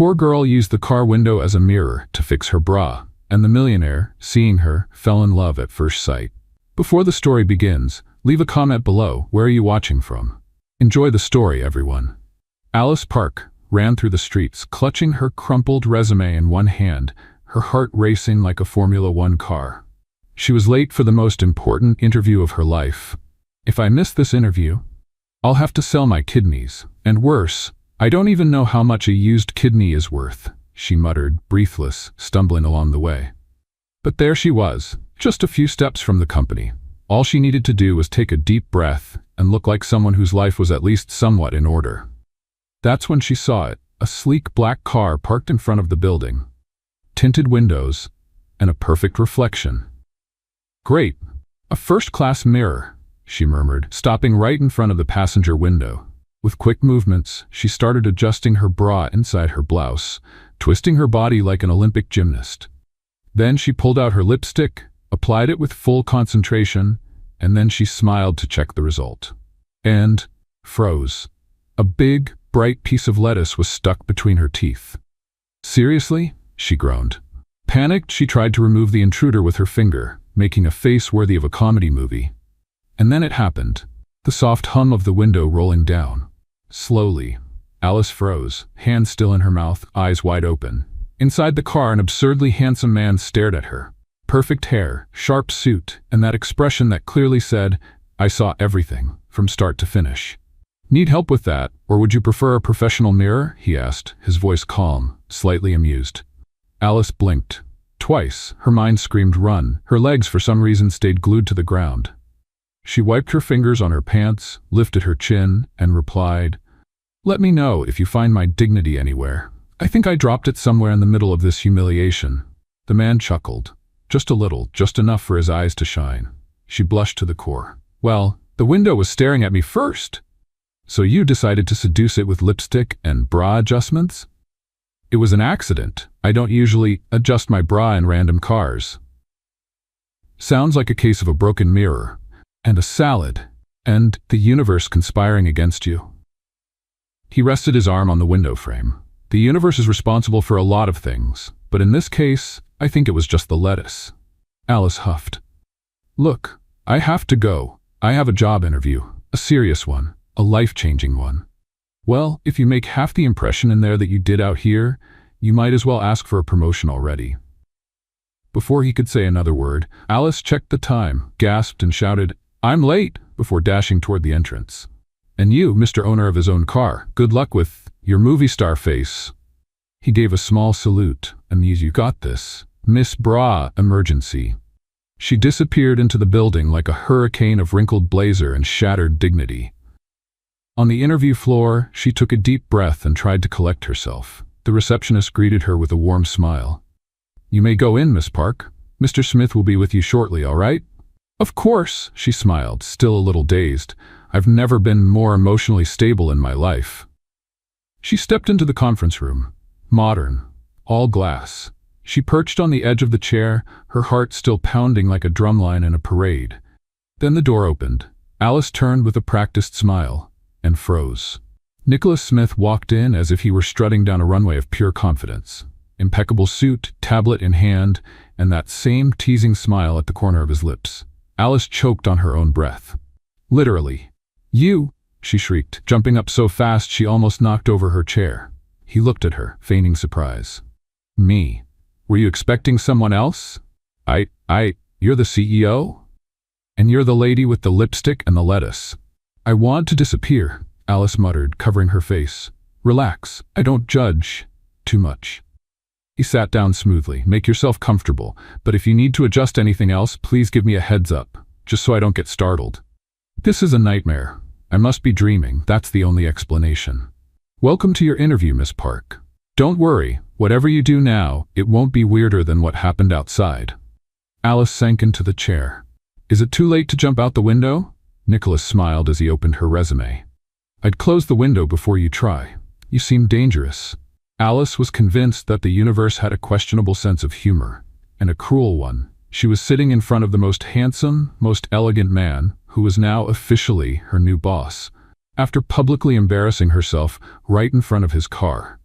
poor girl used the car window as a mirror to fix her bra, and the millionaire, seeing her, fell in love at first sight. Before the story begins, leave a comment below. Where are you watching from? Enjoy the story, everyone. Alice Park ran through the streets, clutching her crumpled resume in one hand, her heart racing like a Formula One car. She was late for the most important interview of her life. If I miss this interview, I'll have to sell my kidneys. And worse, I don't even know how much a used kidney is worth, she muttered, breathless, stumbling along the way. But there she was, just a few steps from the company. All she needed to do was take a deep breath and look like someone whose life was at least somewhat in order. That's when she saw it, a sleek black car parked in front of the building. Tinted windows, and a perfect reflection. Great, a first-class mirror, she murmured, stopping right in front of the passenger window. With quick movements, she started adjusting her bra inside her blouse, twisting her body like an Olympic gymnast. Then she pulled out her lipstick, applied it with full concentration, and then she smiled to check the result. And froze. A big, bright piece of lettuce was stuck between her teeth. Seriously? She groaned. Panicked, she tried to remove the intruder with her finger, making a face worthy of a comedy movie. And then it happened. The soft hum of the window rolling down. Slowly, Alice froze, hand still in her mouth, eyes wide open. Inside the car, an absurdly handsome man stared at her. Perfect hair, sharp suit, and that expression that clearly said, "I saw everything, from start to finish." "Need help with that, or would you prefer a professional mirror?" he asked, his voice calm, slightly amused. Alice blinked. Twice, her mind screamed run. Her legs for some reason stayed glued to the ground. She wiped her fingers on her pants, lifted her chin, and replied, "Let me know if you find my dignity anywhere. I think I dropped it somewhere in the middle of this humiliation." The man chuckled. Just a little, just enough for his eyes to shine. She blushed to the core. "Well, the window was staring at me first. So you decided to seduce it with lipstick and bra adjustments?" "It was an accident. I don't usually adjust my bra in random cars." "Sounds like a case of a broken mirror. And a salad. And the universe conspiring against you." He rested his arm on the window frame. "The universe is responsible for a lot of things, but in this case, I think it was just the lettuce." Alice huffed. "Look, I have to go. I have a job interview. A serious one. A life-changing one." "Well, if you make half the impression in there that you did out here, you might as well ask for a promotion already." Before he could say another word, Alice checked the time, gasped and shouted, "I'm late," before dashing toward the entrance. "And you, Mr. Owner of his own car, good luck with your movie star face." He gave a small salute, amused. "You got this. Miss Bra Emergency." She disappeared into the building like a hurricane of wrinkled blazer and shattered dignity. On the interview floor, she took a deep breath and tried to collect herself. The receptionist greeted her with a warm smile. "You may go in, Miss Park. Mr. Smith will be with you shortly, all right?" "Of course," she smiled, still a little dazed. "I've never been more emotionally stable in my life." She stepped into the conference room. Modern. All glass. She perched on the edge of the chair, her heart still pounding like a drumline in a parade. Then the door opened. Alice turned with a practiced smile, and froze. Nicholas Smith walked in as if he were strutting down a runway of pure confidence. Impeccable suit, tablet in hand, and that same teasing smile at the corner of his lips. Alice choked on her own breath. "Literally. You," she shrieked, jumping up so fast she almost knocked over her chair. He looked at her, feigning surprise. "Me? Were you expecting someone else? You're the CEO? And you're the lady with the lipstick and the lettuce." "I want to disappear," Alice muttered, covering her face. "Relax. I don't judge too much." He sat down smoothly. "Make yourself comfortable, but if you need to adjust anything else, please give me a heads up, just so I don't get startled." "This is a nightmare. I must be dreaming. That's the only explanation." "Welcome to your interview, Miss Park. Don't worry, whatever you do now, it won't be weirder than what happened outside." Alice sank into the chair. "Is it too late to jump out the window?" Nicholas smiled as he opened her resume. "I'd close the window before you try. You seem dangerous." Alice was convinced that the universe had a questionable sense of humor, and a cruel one. She was sitting in front of the most handsome, most elegant man, who was now officially her new boss, after publicly embarrassing herself right in front of his car.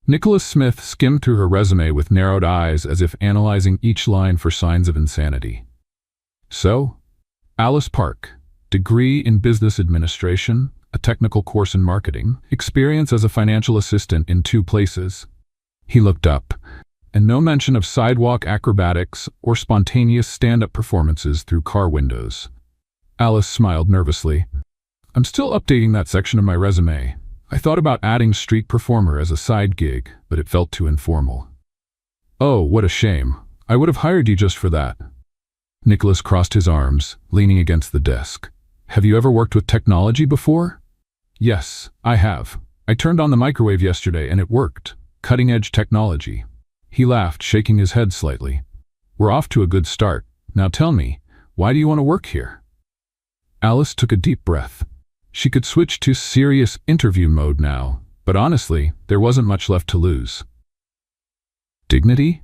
Nicholas Smith skimmed through her resume with narrowed eyes as if analyzing each line for signs of insanity. So, Alice Park, degree in business administration, a technical course in marketing, experience as a financial assistant in 2 places. He looked up, and no mention of sidewalk acrobatics or spontaneous stand-up performances through car windows. Alice smiled nervously. I'm still updating that section of my resume. I thought about adding street performer as a side gig, but it felt too informal. Oh, what a shame. I would have hired you just for that. Nicholas crossed his arms, leaning against the desk. Have you ever worked with technology before? Yes, I have. I turned on the microwave yesterday and it worked. Cutting-edge technology. He laughed, shaking his head slightly. We're off to a good start. Now tell me, why do you want to work here? Alice took a deep breath. She could switch to serious interview mode now, but honestly, there wasn't much left to lose. Dignity?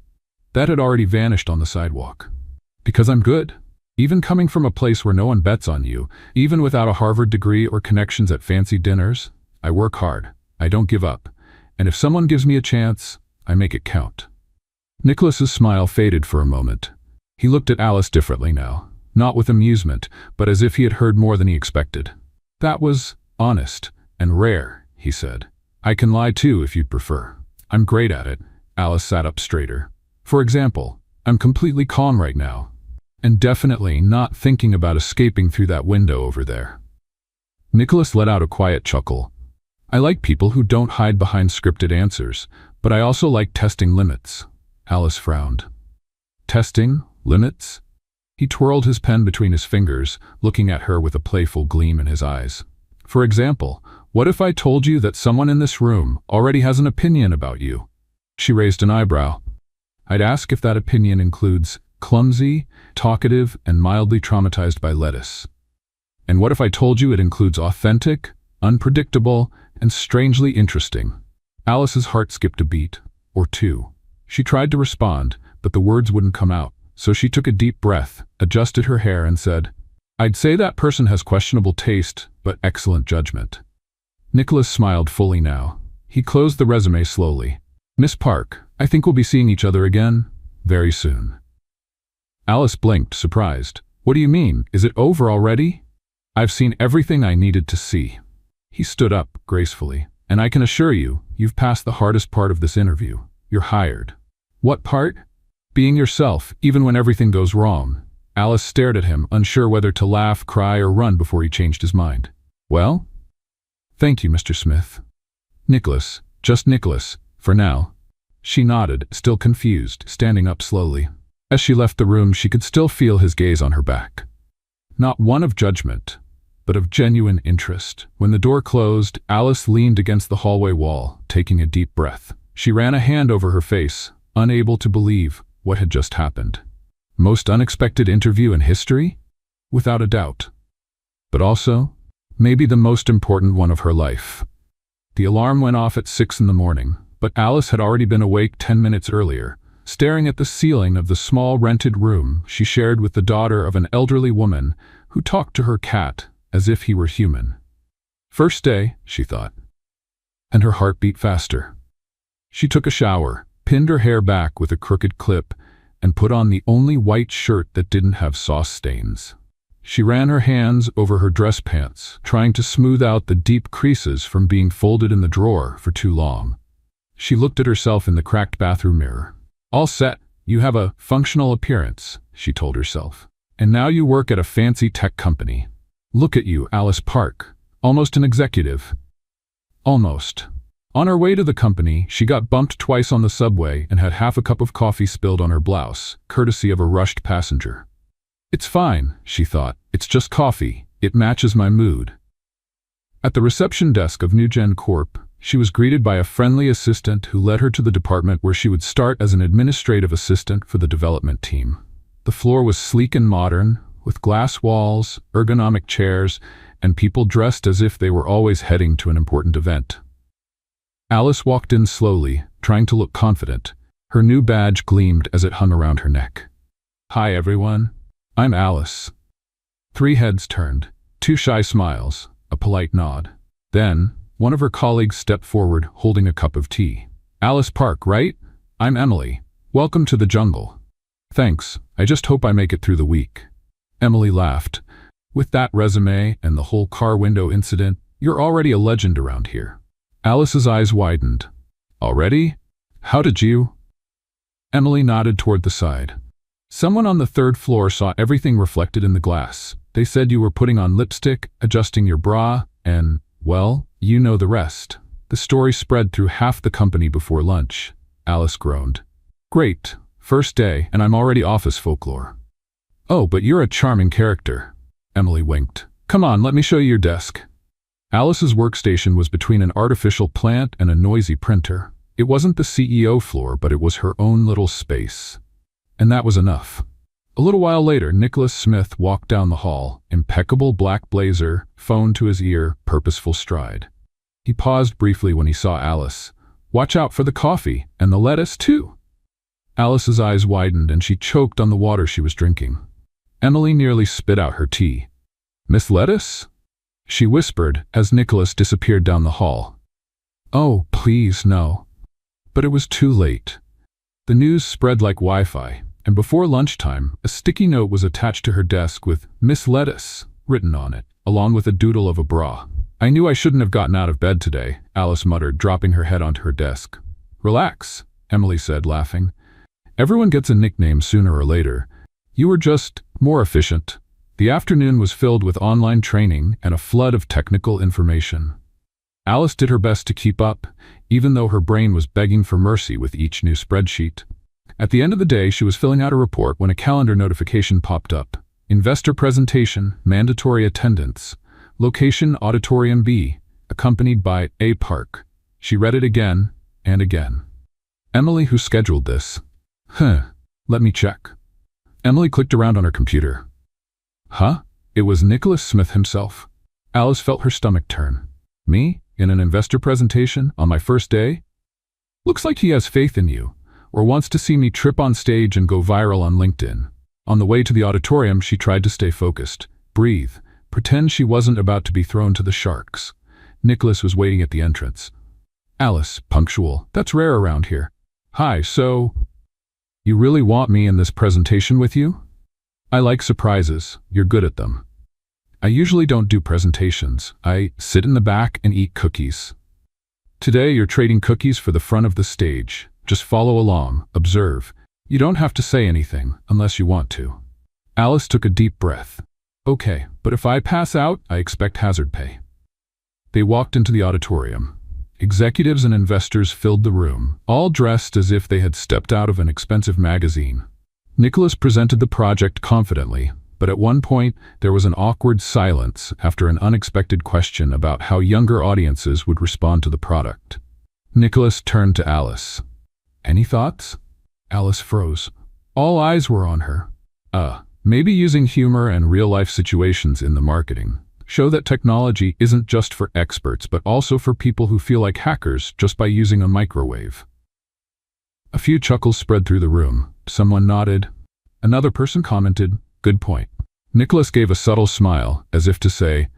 That had already vanished on the sidewalk. Because I'm good. Even coming from a place where no one bets on you, even without a Harvard degree or connections at fancy dinners, I work hard. I don't give up. And if someone gives me a chance, I make it count. Nicholas's smile faded for a moment. He looked at Alice differently now, not with amusement, but as if he had heard more than he expected. That was honest and rare, he said. I can lie too if you'd prefer. I'm great at it. Alice sat up straighter. For example, I'm completely calm right now, and definitely not thinking about escaping through that window over there. Nicholas let out a quiet chuckle. I like people who don't hide behind scripted answers, but I also like testing limits. Alice frowned. Testing? Limits? He twirled his pen between his fingers, looking at her with a playful gleam in his eyes. For example, what if I told you that someone in this room already has an opinion about you? She raised an eyebrow. I'd ask if that opinion includes clumsy, talkative, and mildly traumatized by lettuce. And what if I told you it includes authentic, unpredictable, and strangely interesting? Alice's heart skipped a beat, or 2. She tried to respond, but the words wouldn't come out. So she took a deep breath, adjusted her hair, and said, I'd say that person has questionable taste, but excellent judgment. Nicholas smiled fully now. He closed the resume slowly. Miss Park, I think we'll be seeing each other again, very soon. Alice blinked, surprised. What do you mean? Is it over already? I've seen everything I needed to see. He stood up gracefully. And I can assure you, you've passed the hardest part of this interview. You're hired. What part? Being yourself, even when everything goes wrong. Alice stared at him, unsure whether to laugh, cry, or run before he changed his mind. Well? Thank you, Mr. Smith. Nicholas, just Nicholas, for now. She nodded, still confused, standing up slowly. As she left the room, she could still feel his gaze on her back. Not one of judgment, but of genuine interest. When the door closed, Alice leaned against the hallway wall, taking a deep breath. She ran a hand over her face, unable to believe what had just happened. Most unexpected interview in history? Without a doubt. But also, maybe the most important one of her life. The alarm went off at 6 in the morning, but Alice had already been awake 10 minutes earlier, staring at the ceiling of the small rented room she shared with the daughter of an elderly woman who talked to her cat as if he were human. First day, she thought. And her heart beat faster. She took a shower, pinned her hair back with a crooked clip, and put on the only white shirt that didn't have sauce stains. She ran her hands over her dress pants, trying to smooth out the deep creases from being folded in the drawer for too long. She looked at herself in the cracked bathroom mirror. All set, you have a functional appearance, she told herself. And now you work at a fancy tech company. Look at you, Alice Park. Almost an executive. Almost. On her way to the company, she got bumped twice on the subway and had half a cup of coffee spilled on her blouse, courtesy of a rushed passenger. It's fine, she thought. It's just coffee. It matches my mood. At the reception desk of NewGen Corp, she was greeted by a friendly assistant who led her to the department where she would start as an administrative assistant for the development team. The floor was sleek and modern, with glass walls, ergonomic chairs, and people dressed as if they were always heading to an important event. Alice walked in slowly, trying to look confident. Her new badge gleamed as it hung around her neck. Hi everyone, I'm Alice. 3 heads turned, 2 shy smiles, a polite nod. Then, one of her colleagues stepped forward holding a cup of tea. Alice Park, right? I'm Emily. Welcome to the jungle. Thanks. I just hope I make it through the week. Emily laughed. With that resume and the whole car window incident, you're already a legend around here. Alice's eyes widened. Already? How did you? Emily nodded toward the side. Someone on the third floor saw everything reflected in the glass. They said you were putting on lipstick, adjusting your bra, and, well, you know the rest. The story spread through half the company before lunch. Alice groaned. Great. First day, and I'm already office folklore. Oh, but you're a charming character. Emily winked. Come on, let me show you your desk. Alice's workstation was between an artificial plant and a noisy printer. It wasn't the CEO floor, but it was her own little space. And that was enough. A little while later, Nicholas Smith walked down the hall, impeccable black blazer, phone to his ear, purposeful stride. He paused briefly when he saw Alice. Watch out for the coffee, and the lettuce too. Alice's eyes widened and she choked on the water she was drinking. Emily nearly spit out her tea. Miss Lettuce? She whispered as Nicholas disappeared down the hall. Oh, please, no. But it was too late. The news spread like Wi-Fi, and before lunchtime, a sticky note was attached to her desk with Miss Lettuce written on it, along with a doodle of a bra. I knew I shouldn't have gotten out of bed today, Alice muttered, dropping her head onto her desk. Relax, Emily said, laughing. Everyone gets a nickname sooner or later. You were just more efficient. The afternoon was filled with online training and a flood of technical information. Alice did her best to keep up, even though her brain was begging for mercy with each new spreadsheet. At the end of the day, she was filling out a report when a calendar notification popped up. Investor presentation, mandatory attendance. Location Auditorium B, accompanied by A Park. She read it again and again. Emily, who scheduled this? Let me check. Emily clicked around on her computer. Huh? It was Nicholas Smith himself. Alice felt her stomach turn. Me? In an investor presentation? On my first day? Looks like he has faith in you, or wants to see me trip on stage and go viral on LinkedIn. On the way to the auditorium, she tried to stay focused. Breathe. Pretend she wasn't about to be thrown to the sharks. Nicholas was waiting at the entrance. Alice, punctual. That's rare around here. Hi, so... You really want me in this presentation with you? I like surprises. You're good at them. I usually don't do presentations. I sit in the back and eat cookies. Today you're trading cookies for the front of the stage. Just follow along, observe. You don't have to say anything, unless you want to. Alice took a deep breath. Okay, but if I pass out, I expect hazard pay. They walked into the auditorium. Executives and investors filled the room, all dressed as if they had stepped out of an expensive magazine. Nicholas presented the project confidently, but at one point there was an awkward silence after an unexpected question about how younger audiences would respond to the product. Nicholas turned to Alice. Any thoughts? Alice froze. All eyes were on her. Maybe using humor and real-life situations in the marketing. Show that technology isn't just for experts, but also for people who feel like hackers just by using a microwave. A few chuckles spread through the room. Someone nodded. Another person commented, good point. Nicholas gave a subtle smile, as if to say,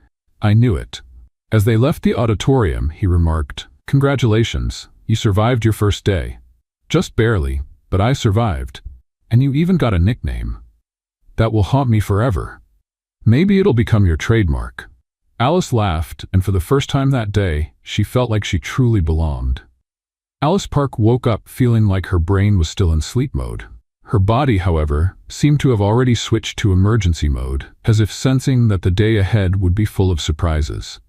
I knew it. As they left the auditorium, he remarked, Congratulations, you survived your first day. Just barely, but I survived. And you even got a nickname. That will haunt me forever. Maybe it'll become your trademark. Alice laughed, and for the first time that day, she felt like she truly belonged. Alice Park woke up feeling like her brain was still in sleep mode. Her body, however, seemed to have already switched to emergency mode, as if sensing that the day ahead would be full of surprises.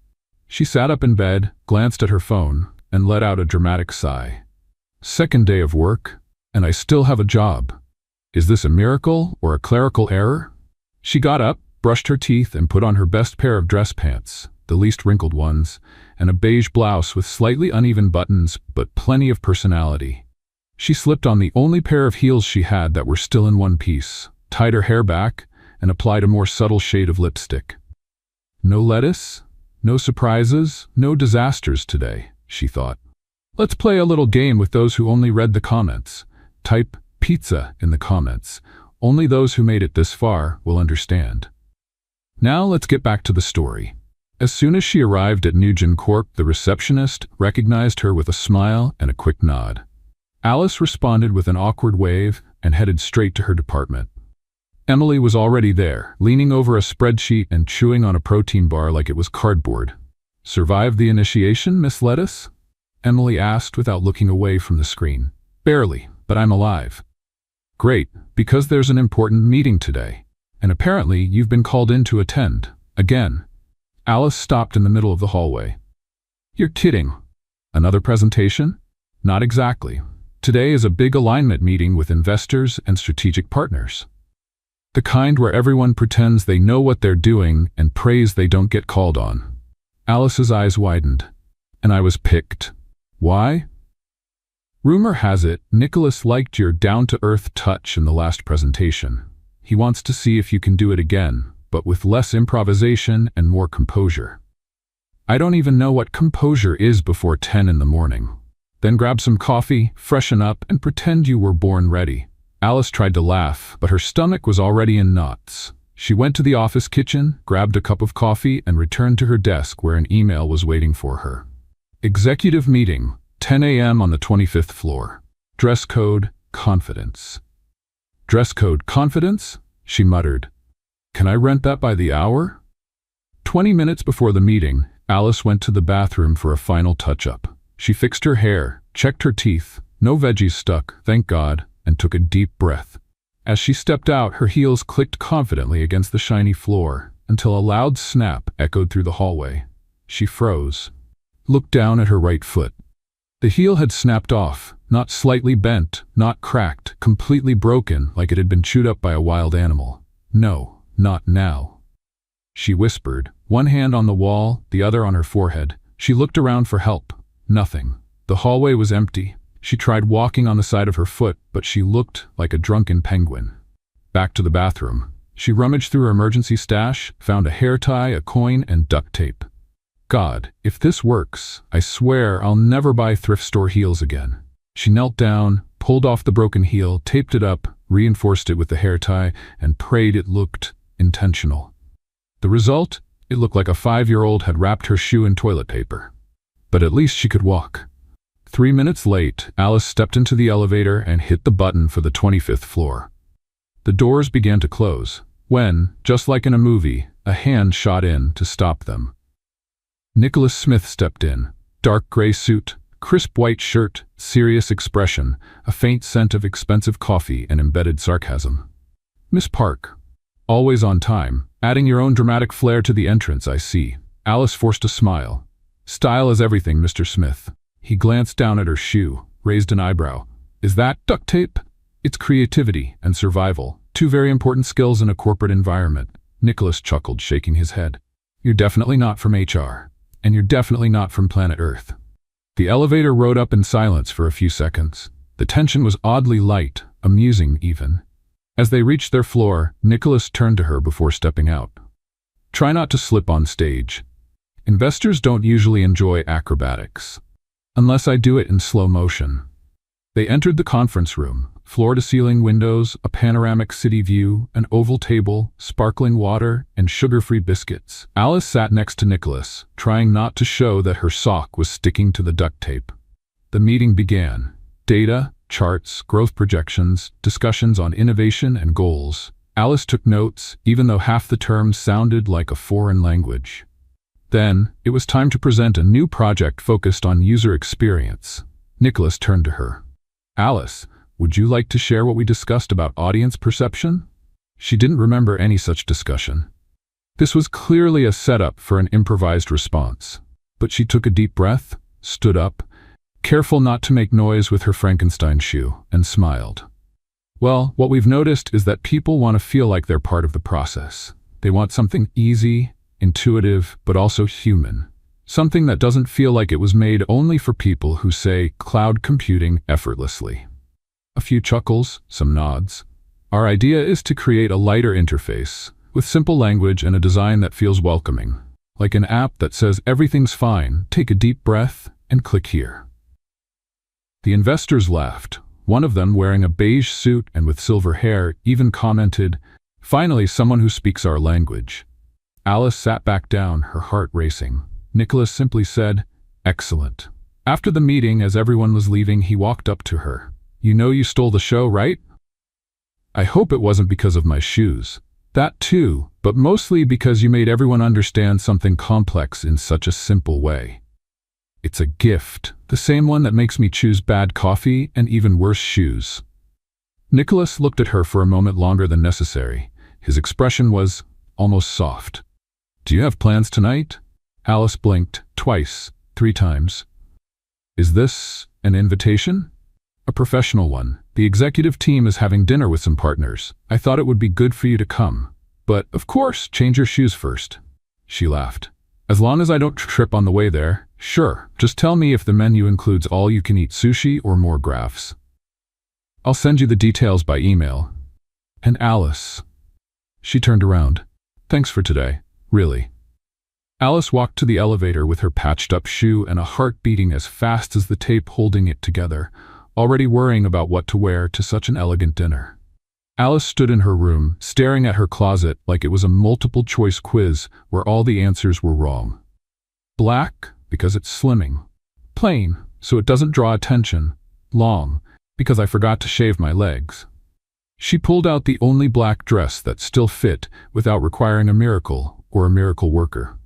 She sat up in bed, glanced at her phone, and let out a dramatic sigh. Second day of work, and I still have a job. Is this a miracle or a clerical error? She got up, brushed her teeth, and put on her best pair of dress pants, the least wrinkled ones, and a beige blouse with slightly uneven buttons but plenty of personality. She slipped on the only pair of heels she had that were still in one piece, tied her hair back, and applied a more subtle shade of lipstick. No lettuce, no surprises, no disasters today, she thought. Let's play a little game with those who only read the comments. Type pizza in the comments. Only those who made it this far will understand. Now let's get back to the story. As soon as she arrived at Nugent Corp, the receptionist recognized her with a smile and a quick nod. Alice responded with an awkward wave and headed straight to her department. Emily was already there, leaning over a spreadsheet and chewing on a protein bar like it was cardboard. "Survived the initiation, Miss Lettuce?" Emily asked without looking away from the screen. "Barely, but I'm alive." "Great, because there's an important meeting today. And apparently you've been called in to attend. Again." Alice stopped in the middle of the hallway. "You're kidding. Another presentation?" "Not exactly. Today is a big alignment meeting with investors and strategic partners. The kind where everyone pretends they know what they're doing and prays they don't get called on." Alice's eyes widened. "And I was picked. Why?" "Rumor has it Nicholas liked your down-to-earth touch in the last presentation. He wants to see if you can do it again, but with less improvisation and more composure." "I don't even know what composure is before 10 in the morning. Then grab some coffee, freshen up, and pretend you were born ready." Alice tried to laugh, but her stomach was already in knots. She went to the office kitchen, grabbed a cup of coffee, and returned to her desk where an email was waiting for her. "Executive meeting, 10 a.m. on the 25th floor. Dress code, confidence." "Dress code, confidence?" she muttered. "Can I rent that by the hour?" 20 minutes before the meeting, Alice went to the bathroom for a final touch-up. She fixed her hair, checked her teeth, no veggies stuck, thank God, and took a deep breath. As she stepped out, her heels clicked confidently against the shiny floor, until a loud snap echoed through the hallway. She froze, looked down at her right foot. The heel had snapped off, not slightly bent, not cracked, completely broken like it had been chewed up by a wild animal. "No, not now." She whispered, one hand on the wall, the other on her forehead. She looked around for help. Nothing. The hallway was empty. She tried walking on the side of her foot, but she looked like a drunken penguin. Back to the bathroom. She rummaged through her emergency stash, found a hair tie, a coin, and duct tape. "God, if this works, I swear I'll never buy thrift store heels again." She knelt down, pulled off the broken heel, taped it up, reinforced it with the hair tie, and prayed it looked intentional. The result? It looked like a 5-year-old had wrapped her shoe in toilet paper. But at least she could walk. 3 minutes late, Alice stepped into the elevator and hit the button for the 25th floor. The doors began to close, when, just like in a movie, a hand shot in to stop them. Nicholas Smith stepped in. Dark gray suit, crisp white shirt, serious expression, a faint scent of expensive coffee and embedded sarcasm. "Miss Park. Always on time. Adding your own dramatic flair to the entrance, I see." Alice forced a smile. "Style is everything, Mr. Smith." He glanced down at her shoe, raised an eyebrow. "Is that duct tape?" "It's creativity and survival, two very important skills in a corporate environment." Nicholas chuckled, shaking his head. "You're definitely not from HR, and you're definitely not from planet Earth." The elevator rode up in silence for a few seconds. The tension was oddly light, amusing even. As they reached their floor, Nicholas turned to her before stepping out. "Try not to slip on stage. Investors don't usually enjoy acrobatics. Unless I do it in slow motion." They entered the conference room. Floor-to-ceiling windows, a panoramic city view, an oval table, sparkling water, and sugar-free biscuits. Alice sat next to Nicholas, trying not to show that her sock was sticking to the duct tape. The meeting began. Data, charts, growth projections, discussions on innovation and goals. Alice took notes, even though half the terms sounded like a foreign language. Then, it was time to present a new project focused on user experience. Nicholas turned to her. "Alice, would you like to share what we discussed about audience perception?" She didn't remember any such discussion. This was clearly a setup for an improvised response. But she took a deep breath, stood up, careful not to make noise with her Frankenstein shoe, and smiled. "Well, what we've noticed is that people want to feel like they're part of the process. They want something easy, intuitive, but also human. Something that doesn't feel like it was made only for people who say cloud computing effortlessly." A few chuckles, some nods. "Our idea is to create a lighter interface, with simple language and a design that feels welcoming. Like an app that says everything's fine, take a deep breath, and click here." The investors laughed. One of them, wearing a beige suit and with silver hair, even commented, "Finally someone who speaks our language." Alice sat back down, her heart racing. Nicholas simply said, "Excellent." After the meeting, as everyone was leaving, he walked up to her. "You know you stole the show, right? I hope it wasn't because of my shoes. That too, but mostly because you made everyone understand something complex in such a simple way. It's a gift, the same one that makes me choose bad coffee and even worse shoes." Nicholas looked at her for a moment longer than necessary. His expression was almost soft. "Do you have plans tonight?" Alice blinked, twice, 3 times. "Is this an invitation?" "A professional one. The executive team is having dinner with some partners. I thought it would be good for you to come. But, of course, change your shoes first." She laughed. "As long as I don't trip on the way there, sure. Just tell me if the menu includes all-you-can-eat sushi or more graphs. I'll send you the details by email." "And Alice." She turned around. "Thanks for today, really." Alice walked to the elevator with her patched-up shoe and a heart beating as fast as the tape holding it together, already worrying about what to wear to such an elegant dinner. Alice stood in her room, staring at her closet like it was a multiple-choice quiz where all the answers were wrong. Black, because it's slimming. Plain, so it doesn't draw attention. Long, because I forgot to shave my legs. She pulled out the only black dress that still fit without requiring a miracle or a miracle worker.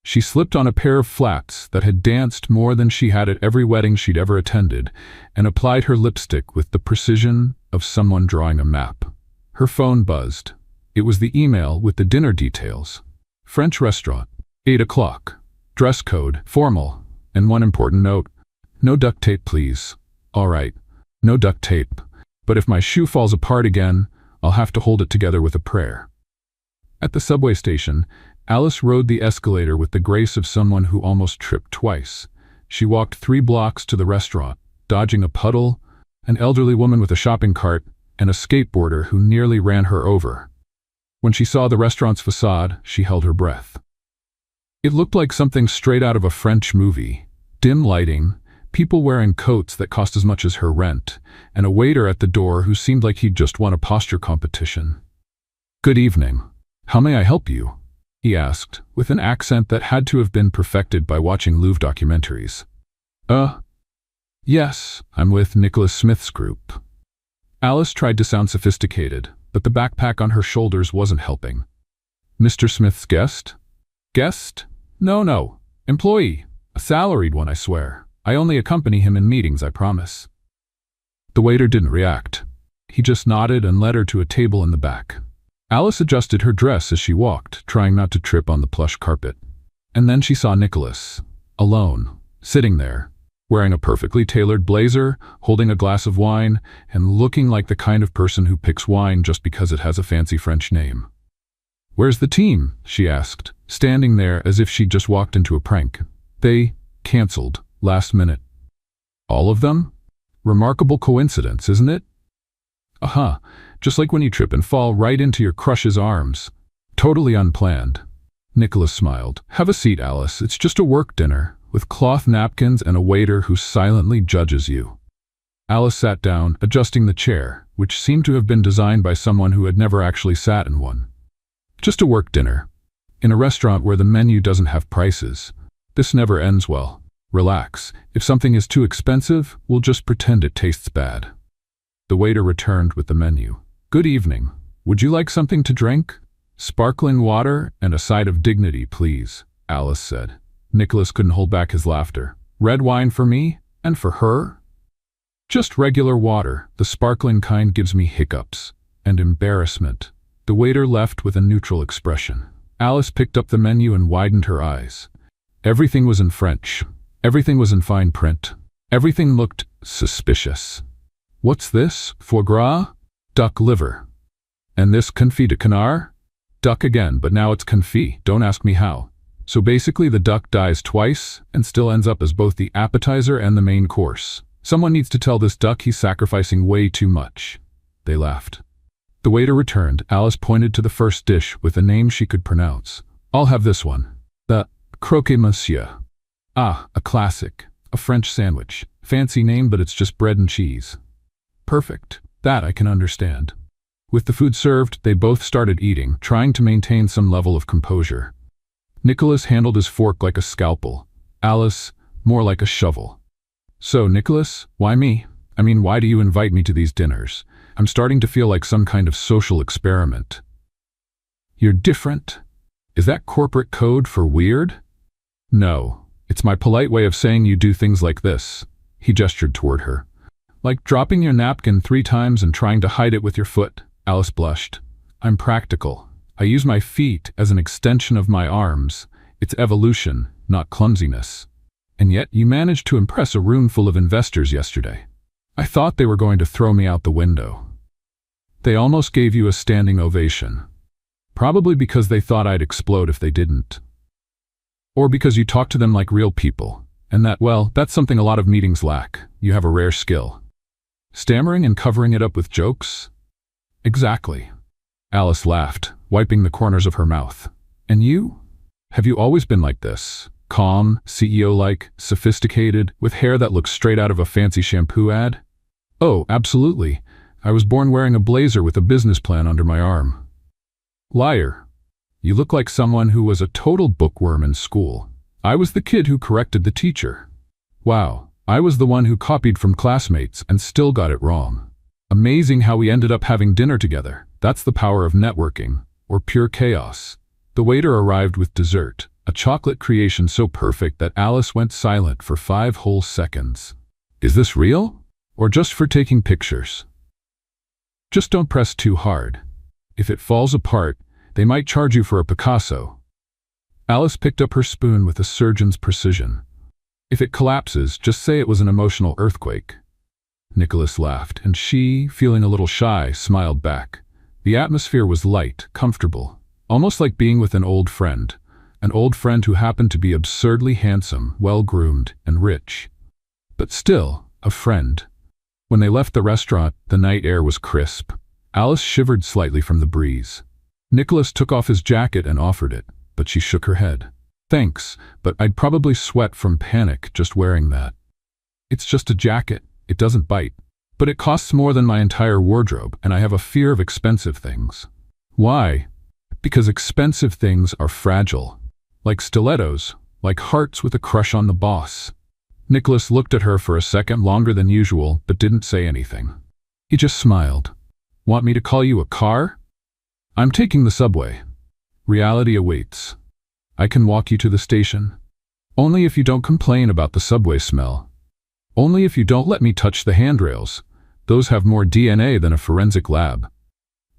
She slipped on a pair of flats that had danced more than she had at every wedding she'd ever attended and applied her lipstick with the precision of someone drawing a map. Her phone buzzed. It was the email with the dinner details. French restaurant, 8 o'clock. Dress code, formal. And one important note: "No duct tape, please." "All right, no duct tape. But if my shoe falls apart again, I'll have to hold it together with a prayer." At the subway station, Alice rode the escalator with the grace of someone who almost tripped twice. She walked 3 blocks to the restaurant, dodging a puddle, an elderly woman with a shopping cart, and a skateboarder who nearly ran her over. When she saw the restaurant's facade, she held her breath. It looked like something straight out of a French movie. Dim lighting, people wearing coats that cost as much as her rent, and a waiter at the door who seemed like he'd just won a posture competition. "Good evening. How may I help you?" he asked, with an accent that had to have been perfected by watching Louvre documentaries. Yes, I'm with Nicholas Smith's group." Alice tried to sound sophisticated, but the backpack on her shoulders wasn't helping. "Mr. Smith's guest?" "Guest? No. Employee. A salaried one, I swear. I only accompany him in meetings, I promise." The waiter didn't react. He just nodded and led her to a table in the back. Alice adjusted her dress as she walked, trying not to trip on the plush carpet. And then she saw Nicholas, alone, sitting there, wearing a perfectly tailored blazer, holding a glass of wine, and looking like the kind of person who picks wine just because it has a fancy French name. "Where's the team?" she asked, standing there as if she'd just walked into a prank. "They canceled, last minute." "All of them? Remarkable coincidence, isn't it?" Just like when you trip and fall right into your crush's arms. Totally unplanned." Nicholas smiled. "Have a seat, Alice. It's just a work dinner, with cloth napkins and a waiter who silently judges you." Alice sat down, adjusting the chair, which seemed to have been designed by someone who had never actually sat in one. "Just a work dinner. In a restaurant where the menu doesn't have prices. This never ends well. Relax. If something is too expensive, we'll just pretend it tastes bad." The waiter returned with the menu. "Good evening. Would you like something to drink?" "Sparkling water and a side of dignity, please," Alice said. Nicholas couldn't hold back his laughter. "Red wine for me? And for her?" "Just regular water. The sparkling kind gives me hiccups and embarrassment." The waiter left with a neutral expression. Alice picked up the menu and widened her eyes. Everything was in French. Everything was in fine print. Everything looked suspicious. "What's this? Foie gras? Duck liver. And this confit de canard? Duck again, but now it's confit. Don't ask me how." So basically the duck dies twice and still ends up as both the appetizer and the main course. "Someone needs to tell this duck he's sacrificing way too much." They laughed. The waiter returned. Alice pointed to the first dish with a name she could pronounce. "I'll have this one. The croquet monsieur." "Ah, a classic. A French sandwich. Fancy name, but it's just bread and cheese." "Perfect. That I can understand." With the food served, they both started eating, trying to maintain some level of composure. Nicholas handled his fork like a scalpel. Alice, more like a shovel. So, Nicholas, why me? I mean, why do you invite me to these dinners? I'm starting to feel like some kind of social experiment. You're different? Is that corporate code for weird? No, it's my polite way of saying you do things like this. He gestured toward her. Like dropping your napkin 3 times and trying to hide it with your foot. Alice blushed. I'm practical. I use my feet as an extension of my arms. It's evolution, not clumsiness. And yet you managed to impress a room full of investors yesterday. I thought they were going to throw me out the window. They almost gave you a standing ovation. Probably because they thought I'd explode if they didn't. Or because you talk to them like real people. And that, well, that's something a lot of meetings lack. You have a rare skill. Stammering and covering it up with jokes? Exactly. Alice laughed, wiping the corners of her mouth. And you? Have you always been like this? Calm, CEO-like, sophisticated, with hair that looks straight out of a fancy shampoo ad? Oh, absolutely. I was born wearing a blazer with a business plan under my arm. Liar. You look like someone who was a total bookworm in school. I was the kid who corrected the teacher. Wow, I was the one who copied from classmates and still got it wrong. Amazing how we ended up having dinner together. That's the power of networking, or pure chaos. The waiter arrived with dessert, a chocolate creation so perfect that Alice went silent for 5 whole seconds. Is this real? Or just for taking pictures? Just don't press too hard. If it falls apart, they might charge you for a Picasso. Alice picked up her spoon with a surgeon's precision. If it collapses, just say it was an emotional earthquake. Nicholas laughed, and she, feeling a little shy, smiled back. The atmosphere was light, comfortable, almost like being with an old friend who happened to be absurdly handsome, well-groomed, and rich. But still, a friend. When they left the restaurant, the night air was crisp. Alice shivered slightly from the breeze. Nicholas took off his jacket and offered it, but she shook her head. Thanks, but I'd probably sweat from panic just wearing that. It's just a jacket. It doesn't bite. But it costs more than my entire wardrobe, and I have a fear of expensive things. Why? Because expensive things are fragile. Like stilettos, like hearts with a crush on the boss. Nicholas looked at her for a second longer than usual, but didn't say anything. He just smiled. Want me to call you a car? I'm taking the subway. Reality awaits. I can walk you to the station. Only if you don't complain about the subway smell. Only if you don't let me touch the handrails. Those have more DNA than a forensic lab.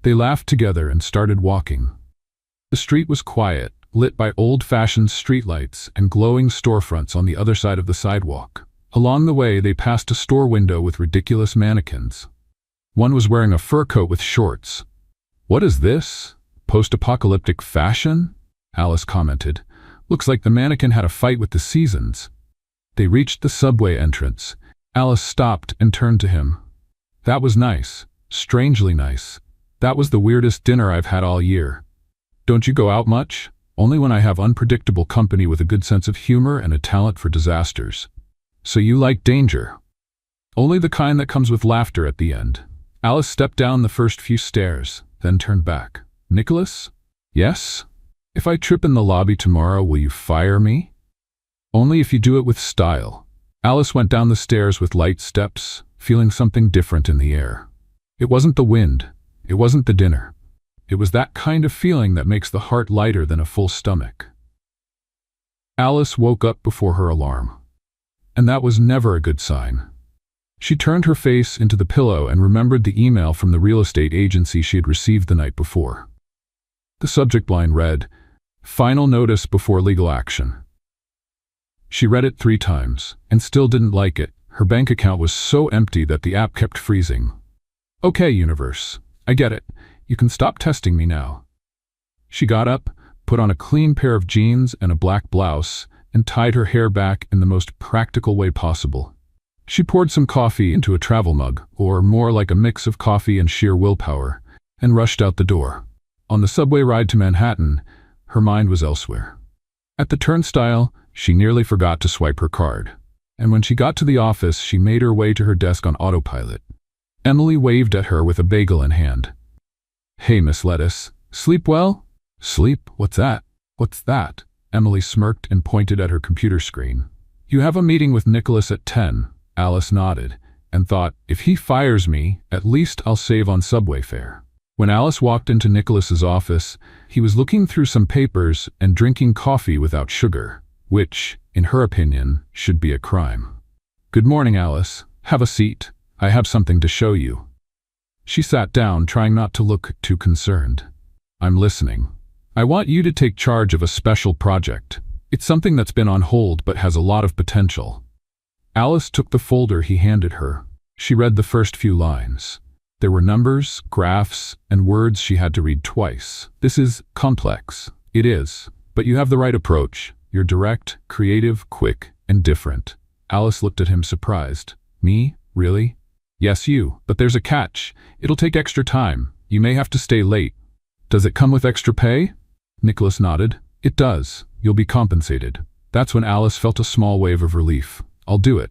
They laughed together and started walking. The street was quiet, lit by old-fashioned streetlights and glowing storefronts on the other side of the sidewalk. Along the way, they passed a store window with ridiculous mannequins. One was wearing a fur coat with shorts. What is this? Post-apocalyptic fashion? Alice commented. Looks like the mannequin had a fight with the seasons. They reached the subway entrance. Alice stopped and turned to him. That was nice. Strangely nice. That was the weirdest dinner I've had all year. Don't you go out much? Only when I have unpredictable company with a good sense of humor and a talent for disasters. So you like danger. Only the kind that comes with laughter at the end. Alice stepped down the first few stairs, then turned back. Nicholas? Yes? If I trip in the lobby tomorrow, will you fire me? Only if you do it with style. Alice went down the stairs with light steps, feeling something different in the air. It wasn't the wind. It wasn't the dinner. It was that kind of feeling that makes the heart lighter than a full stomach. Alice woke up before her alarm. And that was never a good sign. She turned her face into the pillow and remembered the email from the real estate agency she had received the night before. The subject line read, "Final notice before legal action." She read it 3 times, and still didn't like it. Her bank account was so empty that the app kept freezing. Okay, universe, I get it. You can stop testing me now. She got up, put on a clean pair of jeans and a black blouse, and tied her hair back in the most practical way possible. She poured some coffee into a travel mug, or more like a mix of coffee and sheer willpower, and rushed out the door. On the subway ride to Manhattan, her mind was elsewhere. At the turnstile, she nearly forgot to swipe her card. And when she got to the office, she made her way to her desk on autopilot. Emily waved at her with a bagel in hand. Hey, Miss Lettuce. Sleep well? Sleep? What's that? What's that? Emily smirked and pointed at her computer screen. You have a meeting with Nicholas at 10. Alice nodded and thought, if he fires me, at least I'll save on subway fare. When Alice walked into Nicholas's office, he was looking through some papers and drinking coffee without sugar, which, in her opinion, should be a crime. Good morning, Alice. Have a seat. I have something to show you. She sat down, trying not to look too concerned. I'm listening. I want you to take charge of a special project. It's something that's been on hold but has a lot of potential. Alice took the folder he handed her. She read the first few lines. There were numbers, graphs, and words she had to read twice. This is complex. It is. But you have the right approach. You're direct, creative, quick, and different. Alice looked at him surprised. Me? Really? Yes, you. But there's a catch. It'll take extra time. You may have to stay late. Does it come with extra pay? Nicholas nodded. It does. You'll be compensated. That's when Alice felt a small wave of relief. I'll do it.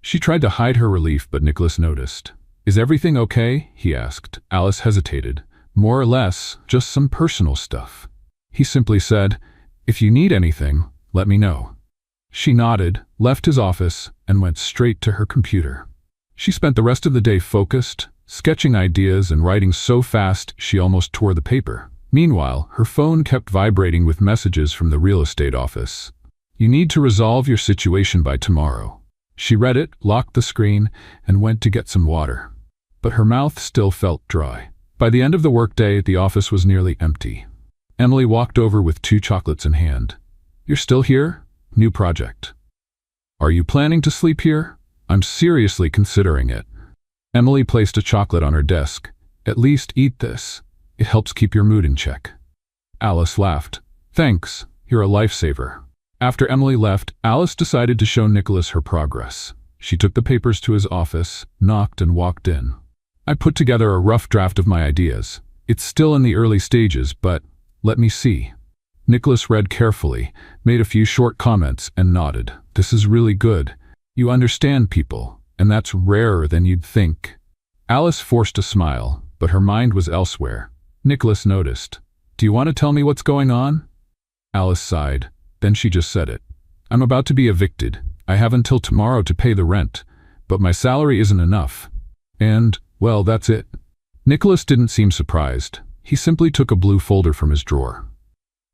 She tried to hide her relief, but Nicholas noticed. Is everything okay? He asked. Alice hesitated. More or less, just some personal stuff. He simply said, if you need anything, let me know. She nodded, left his office, and went straight to her computer. She spent the rest of the day focused, sketching ideas and writing so fast she almost tore the paper. Meanwhile, her phone kept vibrating with messages from the real estate office. You need to resolve your situation by tomorrow. She read it, locked the screen, and went to get some water. But her mouth still felt dry. By the end of the workday, the office was nearly empty. Emily walked over with 2 chocolates in hand. You're still here? New project. Are you planning to sleep here? I'm seriously considering it. Emily placed a chocolate on her desk. At least eat this. It helps keep your mood in check. Alice laughed. Thanks, you're a lifesaver. After Emily left, Alice decided to show Nicholas her progress. She took the papers to his office, knocked, and walked in. I put together a rough draft of my ideas. It's still in the early stages, but let me see. Nicholas read carefully, made a few short comments, and nodded. This is really good. You understand people, and that's rarer than you'd think. Alice forced a smile, but her mind was elsewhere. Nicholas noticed. Do you want to tell me what's going on? Alice sighed. Then she just said it. I'm about to be evicted. I have until tomorrow to pay the rent, but my salary isn't enough. And, well, that's it. Nicholas didn't seem surprised. He simply took a blue folder from his drawer.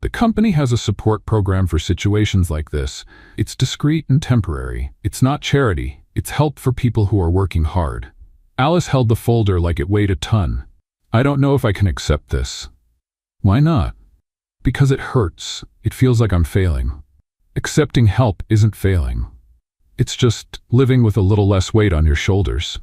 The company has a support program for situations like this. It's discreet and temporary. It's not charity. It's help for people who are working hard. Alice held the folder like it weighed a ton. I don't know if I can accept this. Why not? Because it hurts. It feels like I'm failing. Accepting help isn't failing. It's just living with a little less weight on your shoulders.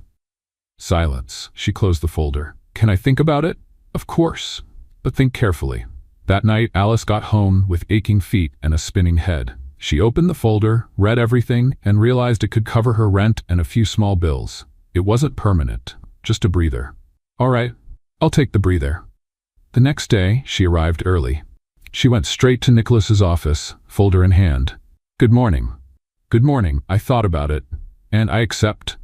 Silence. She closed the folder. Can I think about it? Of course. But think carefully. That night, Alice got home with aching feet and a spinning head. She opened the folder, read everything, and realized it could cover her rent and a few small bills. It wasn't permanent, just a breather. All right, I'll take the breather. The next day, she arrived early. She went straight to Nicholas's office, folder in hand. Good morning. Good morning. I thought about it, and I accept.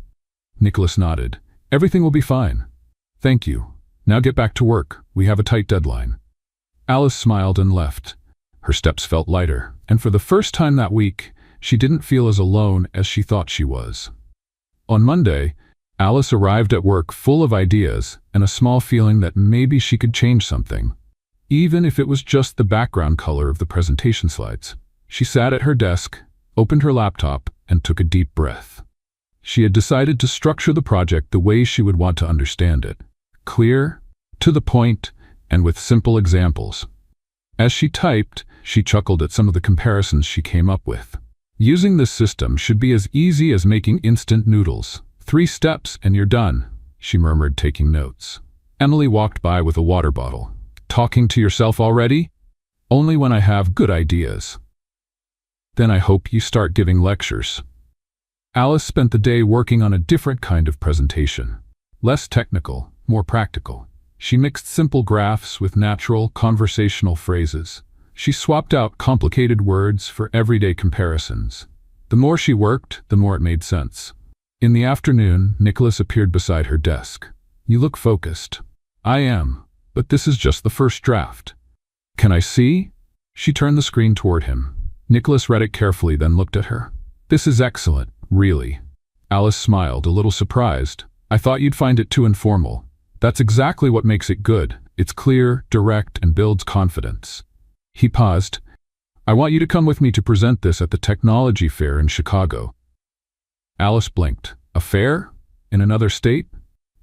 Nicholas nodded. Everything will be fine. Thank you. Now get back to work. We have a tight deadline. Alice smiled and left. Her steps felt lighter, and for the first time that week, she didn't feel as alone as she thought she was. On Monday, Alice arrived at work full of ideas and a small feeling that maybe she could change something, even if it was just the background color of the presentation slides. She sat at her desk, opened her laptop, and took a deep breath. She had decided to structure the project the way she would want to understand it. Clear, to the point, and with simple examples. As she typed, she chuckled at some of the comparisons she came up with. Using this system should be as easy as making instant noodles. 3 steps and you're done, she murmured, taking notes. Emily walked by with a water bottle. Talking to yourself already? Only when I have good ideas. Then I hope you start giving lectures. Alice spent the day working on a different kind of presentation. Less technical, more practical. She mixed simple graphs with natural, conversational phrases. She swapped out complicated words for everyday comparisons. The more she worked, the more it made sense. In the afternoon, Nicholas appeared beside her desk. You look focused. I am, but this is just the first draft. Can I see? She turned the screen toward him. Nicholas read it carefully, then looked at her. "This is excellent, really." Alice smiled, a little surprised. "I thought you'd find it too informal." "That's exactly what makes it good. It's clear, direct, and builds confidence." He paused. "I want you to come with me to present this at the technology fair in Chicago." Alice blinked. "A fair? In another state?"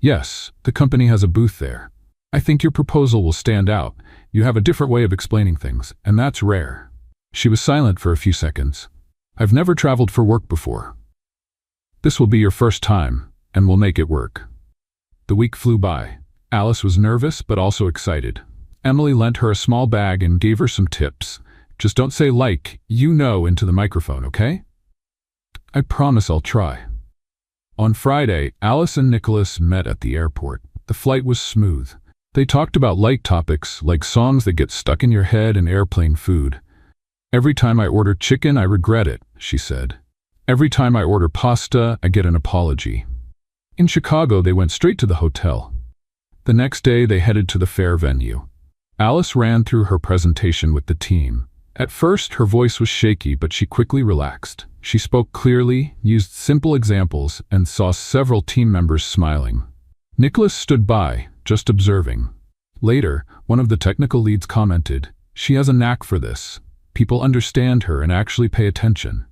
"Yes, the company has a booth there. I think your proposal will stand out. You have a different way of explaining things, and that's rare." She was silent for a few seconds. "I've never traveled for work before." "This will be your first time, and we'll make it work." The week flew by. Alice was nervous but also excited. Emily lent her a small bag and gave her some tips. "Just don't say into the microphone, okay?" "I promise I'll try." On Friday, Alice and Nicholas met at the airport. The flight was smooth. They talked about light topics like songs that get stuck in your head and airplane food. "Every time I order chicken, I regret it," she said. "Every time I order pasta, I get an apology." In Chicago, they went straight to the hotel. The next day, they headed to the fair venue. Alice ran through her presentation with the team. At first, her voice was shaky, but she quickly relaxed. She spoke clearly, used simple examples, and saw several team members smiling. Nicholas stood by, just observing. Later, one of the technical leads commented, "She has a knack for this. People understand her and actually pay attention."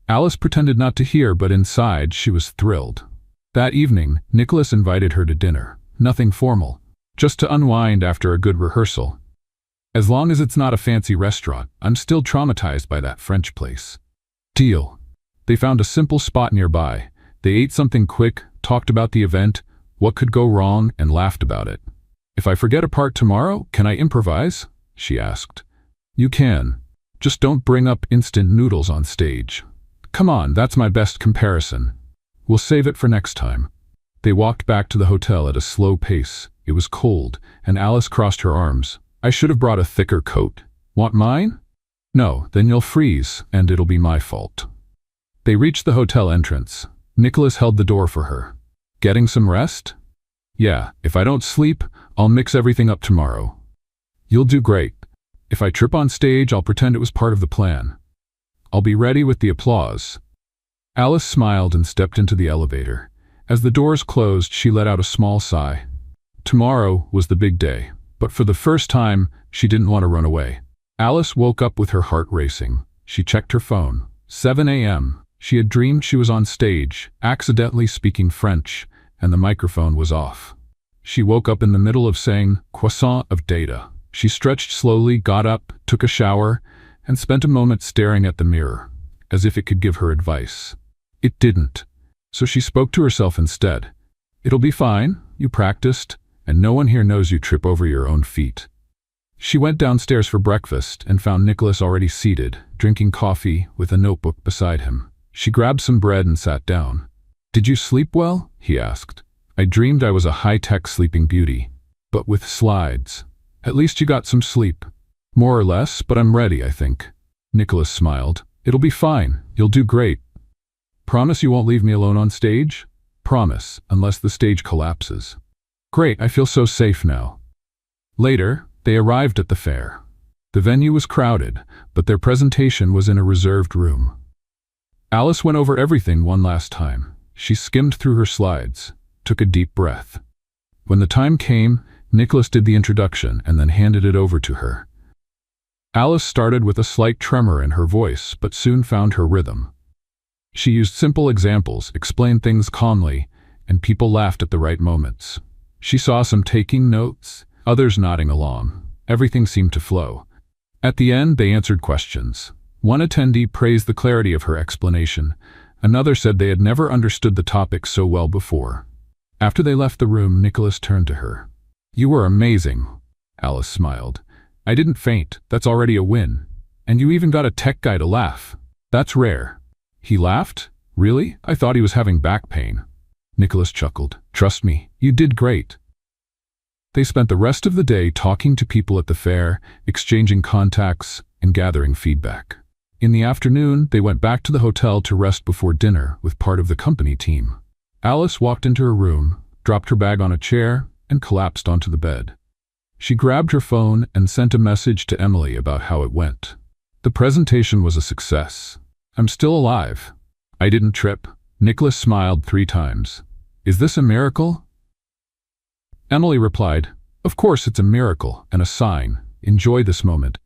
Alice pretended not to hear, but inside she was thrilled. That evening, Nicholas invited her to dinner. Nothing formal, just to unwind after a good rehearsal. "As long as it's not a fancy restaurant, I'm still traumatized by that French place." "Deal." They found a simple spot nearby. They ate something quick, talked about the event, what could go wrong, and laughed about it. "If I forget a part tomorrow, can I improvise?" she asked. "You can. Just don't bring up instant noodles on stage." "Come on, that's my best comparison." "We'll save it for next time." They walked back to the hotel at a slow pace. It was cold, and Alice crossed her arms. "I should have brought a thicker coat. Want mine?" "No, then you'll freeze, and it'll be my fault." They reached the hotel entrance. Nicholas held the door for her. "Getting some rest?" "Yeah, if I don't sleep, I'll mix everything up tomorrow." "You'll do great. If I trip on stage, I'll pretend it was part of the plan. I'll be ready with the applause." Alice smiled and stepped into the elevator. As the doors closed, she let out a small sigh. Tomorrow was the big day, but for the first time, she didn't want to run away. Alice woke up with her heart racing. She checked her phone. 7 a.m. She had dreamed she was on stage, accidentally speaking French, and the microphone was off. She woke up in the middle of saying croissant of data. She stretched slowly, got up, took a shower, and spent a moment staring at the mirror, as if it could give her advice. It didn't. So she spoke to herself instead. "It'll be fine. You practiced, and no one here knows you trip over your own feet." She went downstairs for breakfast and found Nicholas already seated, drinking coffee with a notebook beside him. She grabbed some bread and sat down. "Did you sleep well?" he asked. "I dreamed I was a high-tech sleeping beauty, but with slides." "At least you got some sleep." "More or less, but I'm ready, I think." Nicholas smiled. "It'll be fine. You'll do great." "Promise you won't leave me alone on stage?" "Promise, unless the stage collapses." "Great, I feel so safe now." Later, they arrived at the fair. The venue was crowded, but their presentation was in a reserved room. Alice went over everything one last time. She skimmed through her slides, took a deep breath. When the time came, Nicholas did the introduction and then handed it over to her. Alice started with a slight tremor in her voice, but soon found her rhythm. She used simple examples, explained things calmly, and people laughed at the right moments. She saw some taking notes, others nodding along. Everything seemed to flow. At the end, they answered questions. One attendee praised the clarity of her explanation. Another said they had never understood the topic so well before. After they left the room, Nicholas turned to her. "You were amazing," Alice smiled. "I didn't faint. That's already a win. And you even got a tech guy to laugh. That's rare." "He laughed? Really? I thought he was having back pain." Nicholas chuckled. "Trust me, you did great." They spent the rest of the day talking to people at the fair, exchanging contacts, and gathering feedback. In the afternoon, they went back to the hotel to rest before dinner with part of the company team. Alice walked into her room, dropped her bag on a chair, and collapsed onto the bed. She grabbed her phone and sent a message to Emily about how it went. The presentation was a success. I'm still alive. I didn't trip. Nicholas smiled 3 times. Is this a miracle? Emily replied, of course it's a miracle and a sign. Enjoy this moment.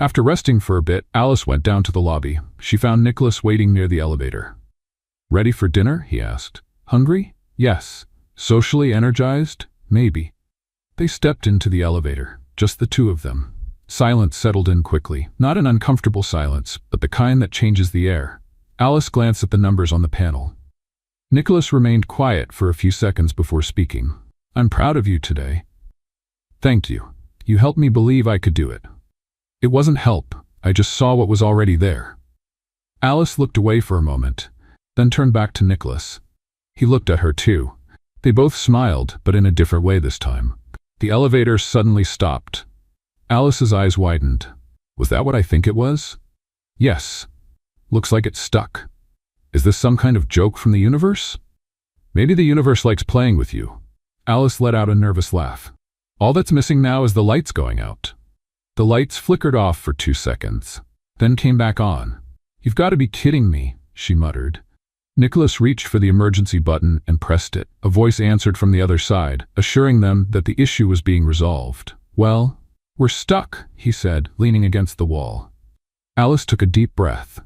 After resting for a bit, Alice went down to the lobby. She found Nicholas waiting near the elevator. Ready for dinner? He asked. Hungry? Yes. Socially energized? Maybe. They stepped into the elevator, just the 2 of them. Silence settled in quickly, not an uncomfortable silence, but the kind that changes the air. Alice glanced at the numbers on the panel. Nicholas remained quiet for a few seconds before speaking. I'm proud of you today. Thank you. You helped me believe I could do it. It wasn't help, I just saw what was already there. Alice looked away for a moment, then turned back to Nicholas. He looked at her too. They both smiled, but in a different way this time. The elevator suddenly stopped. Alice's eyes widened. Was that what I think it was? Yes. Looks like it's stuck. Is this some kind of joke from the universe? Maybe the universe likes playing with you. Alice let out a nervous laugh. All that's missing now is the lights going out. The lights flickered off for 2 seconds, then came back on. You've got to be kidding me, she muttered. Nicholas reached for the emergency button and pressed it. A voice answered from the other side, assuring them that the issue was being resolved. Well, we're stuck, he said, leaning against the wall. Alice took a deep breath.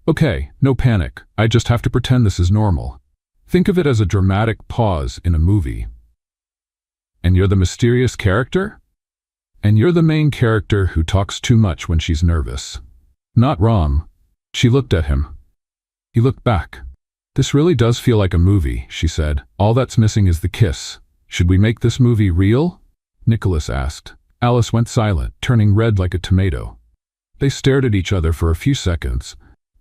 Okay, no panic. I just have to pretend this is normal. Think of it as a dramatic pause in a movie. And you're the mysterious character? And you're the main character who talks too much when she's nervous. Not wrong. She looked at him. He looked back. This really does feel like a movie, she said. All that's missing is the kiss. Should we make this movie real? Nicholas asked. Alice went silent, turning red like a tomato. They stared at each other for a few seconds.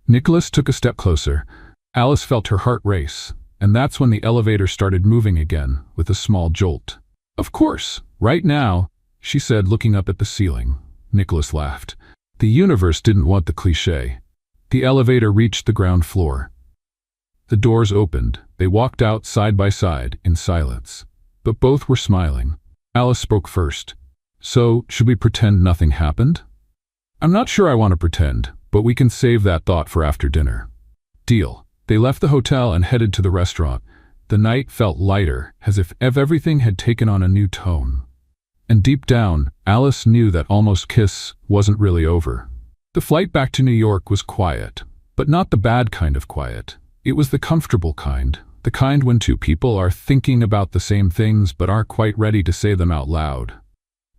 Nicholas took a step closer. Alice felt her heart race, and that's when the elevator started moving again, with a small jolt. Of course, right now, she said, looking up at the ceiling. Nicholas laughed. The universe didn't want the cliché. The elevator reached the ground floor. The doors opened. They walked out side by side, in silence. But both were smiling. Alice spoke first. So, should we pretend nothing happened? I'm not sure I want to pretend, but we can save that thought for after dinner. Deal. They left the hotel and headed to the restaurant. The night felt lighter, as if everything had taken on a new tone. And deep down, Alice knew that Almost Kiss wasn't really over. The flight back to New York was quiet, but not the bad kind of quiet. It was the comfortable kind, the kind when 2 people are thinking about the same things but aren't quite ready to say them out loud.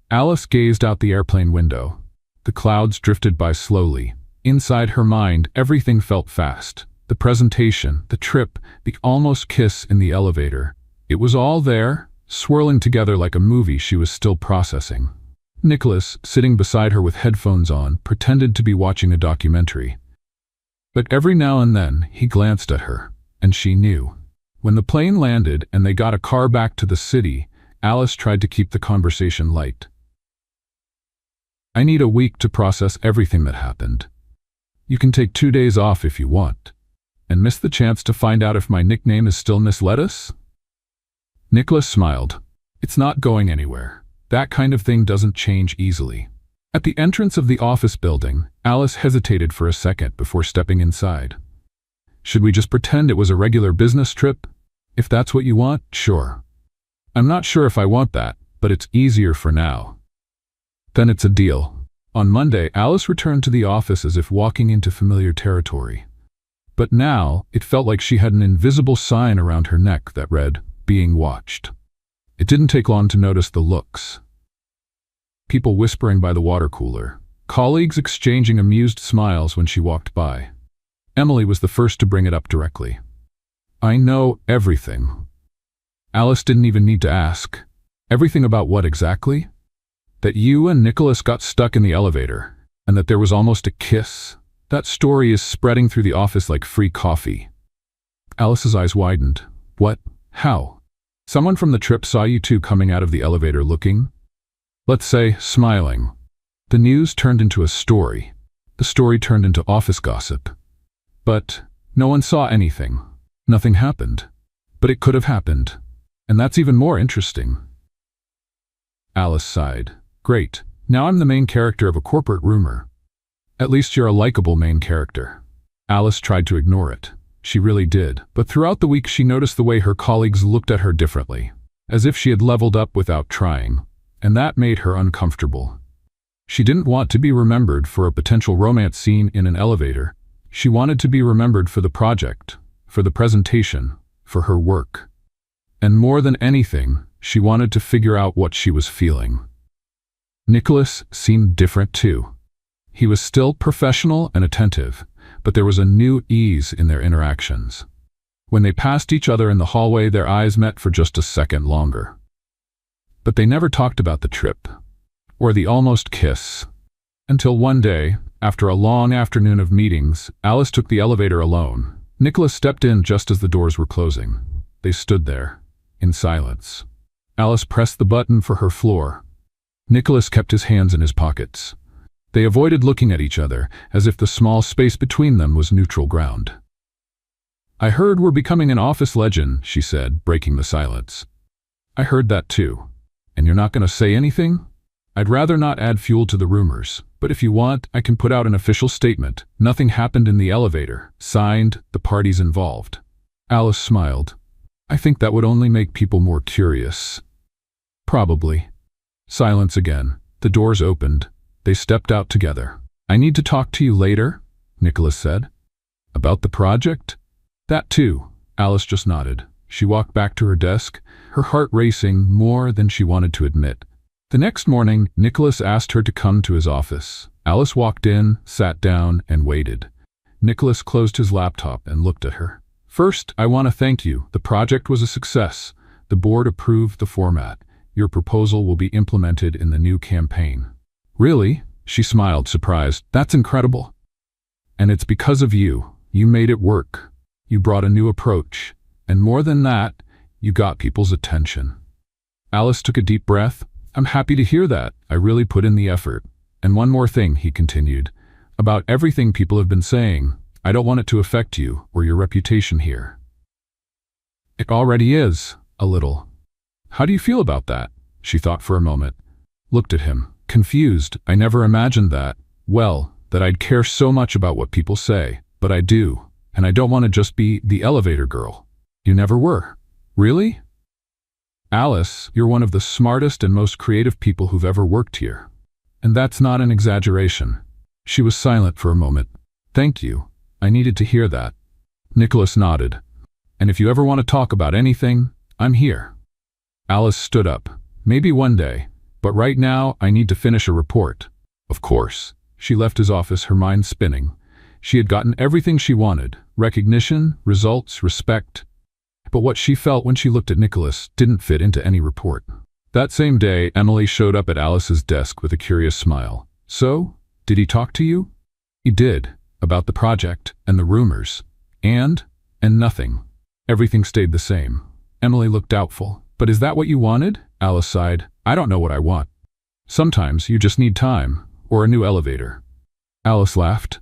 Alice gazed out the airplane window. The clouds drifted by slowly. Inside her mind, everything felt fast. The presentation, the trip, the almost kiss in the elevator. It was all there, swirling together like a movie she was still processing. Nicholas, sitting beside her with headphones on, pretended to be watching a documentary. But every now and then, he glanced at her, and she knew. When the plane landed and they got a car back to the city, Alice tried to keep the conversation light. I need a week to process everything that happened. You can take 2 days off if you want. And miss the chance to find out if my nickname is still Miss Lettuce? Nicholas smiled. It's not going anywhere. That kind of thing doesn't change easily. At the entrance of the office building, Alice hesitated for a second before stepping inside. Should we just pretend it was a regular business trip? If that's what you want, sure. I'm not sure if I want that, but it's easier for now. Then it's a deal. On Monday, Alice returned to the office as if walking into familiar territory. But now, it felt like she had an invisible sign around her neck that read, "Being watched." It didn't take long to notice the looks. People whispering by the water cooler. Colleagues exchanging amused smiles when she walked by. Emily was the first to bring it up directly. I know everything. Alice didn't even need to ask. Everything about what exactly? That you and Nicholas got stuck in the elevator, and that there was almost a kiss. That story is spreading through the office like free coffee. Alice's eyes widened. What? How? Someone from the trip saw you two coming out of the elevator looking? Let's say, smiling. The news turned into a story. The story turned into office gossip. But no one saw anything. Nothing happened. But it could have happened. And that's even more interesting. Alice sighed. Great. Now I'm the main character of a corporate rumor. At least you're a likable main character." Alice tried to ignore it. She really did. But throughout the week she noticed the way her colleagues looked at her differently, as if she had leveled up without trying, and that made her uncomfortable. She didn't want to be remembered for a potential romance scene in an elevator. She wanted to be remembered for the project, for the presentation, for her work. And more than anything, she wanted to figure out what she was feeling. Nicholas seemed different too. He was still professional and attentive, but there was a new ease in their interactions. When they passed each other in the hallway, their eyes met for just a second longer. But they never talked about the trip, or the almost kiss. Until one day, after a long afternoon of meetings, Alice took the elevator alone. Nicholas stepped in just as the doors were closing. They stood there, in silence. Alice pressed the button for her floor. Nicholas kept his hands in his pockets. They avoided looking at each other, as if the small space between them was neutral ground. "I heard we're becoming an office legend," she said, breaking the silence. "I heard that too. And you're not going to say anything?" "I'd rather not add fuel to the rumors, but if you want, I can put out an official statement. Nothing happened in the elevator. Signed, the parties involved." Alice smiled. "I think that would only make people more curious." "Probably." Silence again. The doors opened. They stepped out together. "I need to talk to you later," Nicholas said. "About the project?" "That too." Alice just nodded. She walked back to her desk, her heart racing more than she wanted to admit. The next morning, Nicholas asked her to come to his office. Alice walked in, sat down, and waited. Nicholas closed his laptop and looked at her. "First, I want to thank you. The project was a success. The board approved the format. Your proposal will be implemented in the new campaign." "Really?" She smiled, surprised. "That's incredible." "And it's because of you. You made it work. You brought a new approach. And more than that, you got people's attention." Alice took a deep breath. "I'm happy to hear that. I really put in the effort. And one more thing," he continued, "about everything people have been saying. I don't want it to affect you or your reputation here." "It already is, a little." "How do you feel about that?" She thought for a moment, looked at him, confused. "I never imagined that. Well, that I'd care so much about what people say. But I do. And I don't want to just be the elevator girl." "You never were." "Really?" "Alice, you're one of the smartest and most creative people who've ever worked here. And that's not an exaggeration." She was silent for a moment. "Thank you. I needed to hear that." Nicholas nodded. "And if you ever want to talk about anything, I'm here." Alice stood up. "Maybe one day. But right now, I need to finish a report." "Of course." She left his office, her mind spinning. She had gotten everything she wanted: recognition, results, respect. But what she felt when she looked at Nicholas didn't fit into any report. That same day, Emily showed up at Alice's desk with a curious smile. "So, did he talk to you?" "He did. About the project, and the rumors. And nothing. Everything stayed the same." Emily looked doubtful. "But is that what you wanted?" Alice sighed. "I don't know what I want. Sometimes you just need time, or a new elevator." Alice laughed.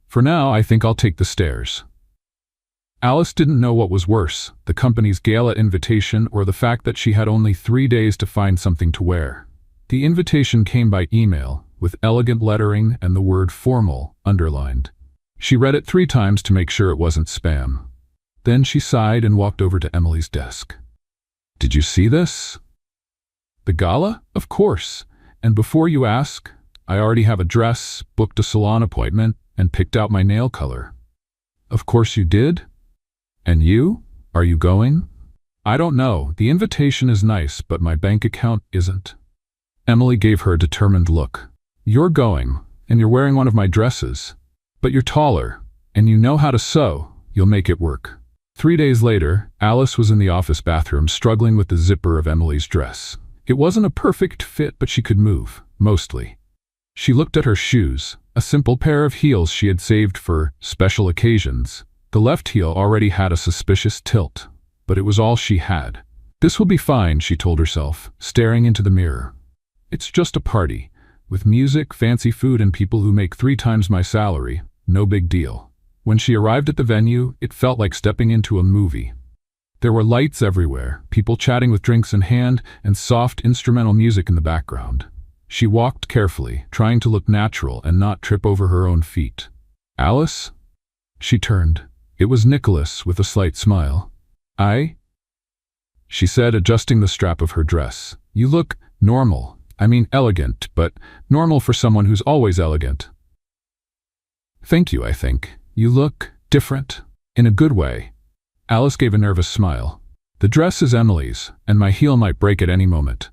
"For now, I think I'll take the stairs." Alice didn't know what was worse, the company's gala invitation or the fact that she had only 3 days to find something to wear. The invitation came by email, with elegant lettering and the word formal underlined. She read it 3 times to make sure it wasn't spam. Then she sighed and walked over to Emily's desk. "Did you see this?" "The gala? Of course. And before you ask, I already have a dress, booked a salon appointment, and picked out my nail color." "Of course you did? And you? Are you going?" "I don't know. The invitation is nice, but my bank account isn't." Emily gave her a determined look. "You're going, and you're wearing one of my dresses. But you're taller, and you know how to sew. You'll make it work." 3 days later, Alice was in the office bathroom struggling with the zipper of Emily's dress. It wasn't a perfect fit, but she could move, mostly. She looked at her shoes, a simple pair of heels she had saved for special occasions. The left heel already had a suspicious tilt, but it was all she had. "This will be fine," she told herself, staring into the mirror. "It's just a party, with music, fancy food, and people who make 3 times my salary. No big deal." When she arrived at the venue, it felt like stepping into a movie. There were lights everywhere, people chatting with drinks in hand, and soft instrumental music in the background. She walked carefully, trying to look natural and not trip over her own feet. Alice? She turned. It was Nicholas with a slight smile. She said, adjusting the strap of her dress. You look normal. I mean elegant, but normal for someone who's always elegant. Thank you, I think. You look different. In a good way. Alice gave a nervous smile. The dress is Emily's, and my heel might break at any moment.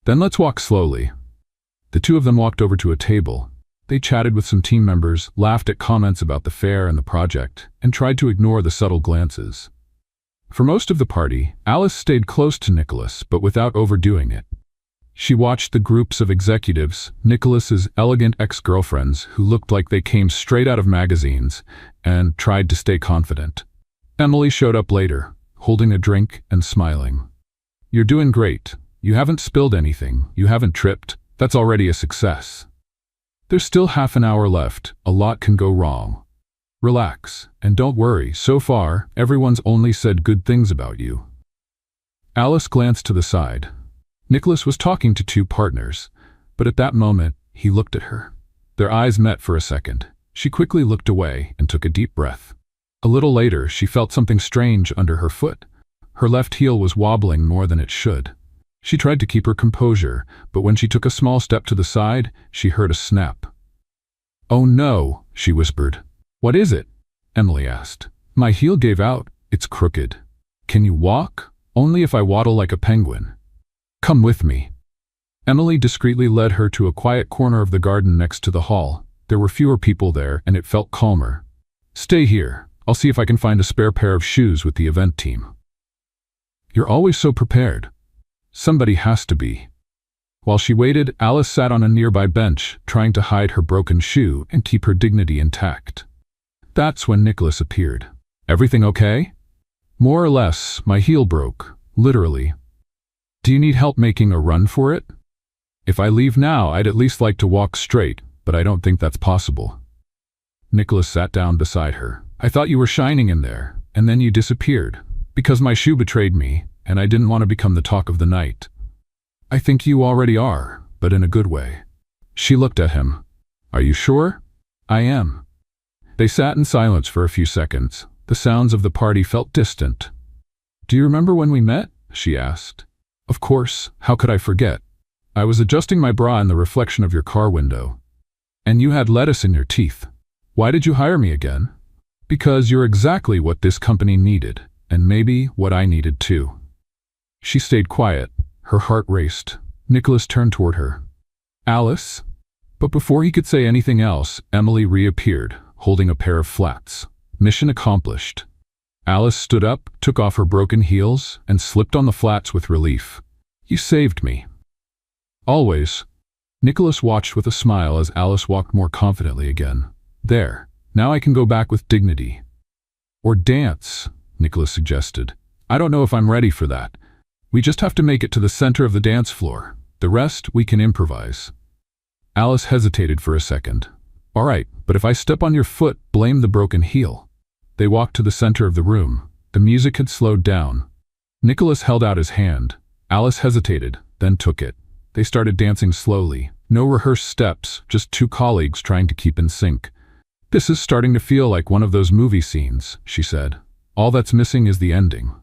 Then let's walk slowly. The two of them walked over to a table. They chatted with some team members, laughed at comments about the fair and the project, and tried to ignore the subtle glances. For most of the party, Alice stayed close to Nicholas, but without overdoing it. She watched the groups of executives, Nicholas's elegant ex-girlfriends who looked like they came straight out of magazines, and tried to stay confident. Emily showed up later, holding a drink and smiling. You're doing great. You haven't spilled anything. You haven't tripped. That's already a success. There's still half an hour left. A lot can go wrong. Relax, and don't worry. So far, everyone's only said good things about you. Alice glanced to the side. Nicholas was talking to two partners, but at that moment, he looked at her. Their eyes met for a second. She quickly looked away and took a deep breath. A little later, she felt something strange under her foot. Her left heel was wobbling more than it should. She tried to keep her composure, but when she took a small step to the side, she heard a snap. Oh no, she whispered. What is it? Emily asked. My heel gave out. It's crooked. Can you walk? Only if I waddle like a penguin. Come with me. Emily discreetly led her to a quiet corner of the garden next to the hall. There were fewer people there, and it felt calmer. Stay here. I'll see if I can find a spare pair of shoes with the event team. You're always so prepared. Somebody has to be. While she waited, Alice sat on a nearby bench, trying to hide her broken shoe and keep her dignity intact. That's when Nicholas appeared. Everything okay? More or less, my heel broke, literally. Do you need help making a run for it? If I leave now, I'd at least like to walk straight, but I don't think that's possible. Nicholas sat down beside her. I thought you were shining in there, and then you disappeared, because my shoe betrayed me, and I didn't want to become the talk of the night. I think you already are, but in a good way. She looked at him. Are you sure? I am. They sat in silence for a few seconds. The sounds of the party felt distant. Do you remember when we met? She asked. Of course, how could I forget? I was adjusting my bra in the reflection of your car window. And you had lettuce in your teeth. Why did you hire me again? Because you're exactly what this company needed, and maybe what I needed too. She stayed quiet. Her heart raced. Nicholas turned toward her. Alice? But before he could say anything else, Emily reappeared, holding a pair of flats. Mission accomplished. Alice stood up, took off her broken heels, and slipped on the flats with relief. You saved me. Always. Nicholas watched with a smile as Alice walked more confidently again. There. Now I can go back with dignity. Or dance, Nicholas suggested. I don't know if I'm ready for that. We just have to make it to the center of the dance floor. The rest, we can improvise. Alice hesitated for a second. All right, but if I step on your foot, blame the broken heel. They walked to the center of the room. The music had slowed down. Nicholas held out his hand. Alice hesitated, then took it. They started dancing slowly. No rehearsed steps, just two colleagues trying to keep in sync. This is starting to feel like one of those movie scenes, she said. All that's missing is the ending.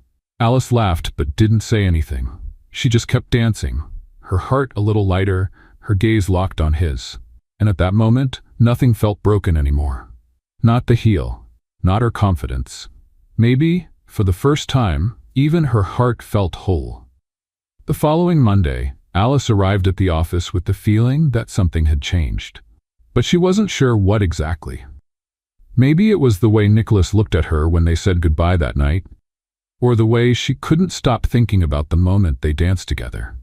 Alice laughed but didn't say anything. She just kept dancing, her heart a little lighter, her gaze locked on his. And at that moment, nothing felt broken anymore. Not the heel, not her confidence. Maybe, for the first time, even her heart felt whole. The following Monday, Alice arrived at the office with the feeling that something had changed. But she wasn't sure what exactly. Maybe it was the way Nicholas looked at her when they said goodbye that night, or the way she couldn't stop thinking about the moment they danced together.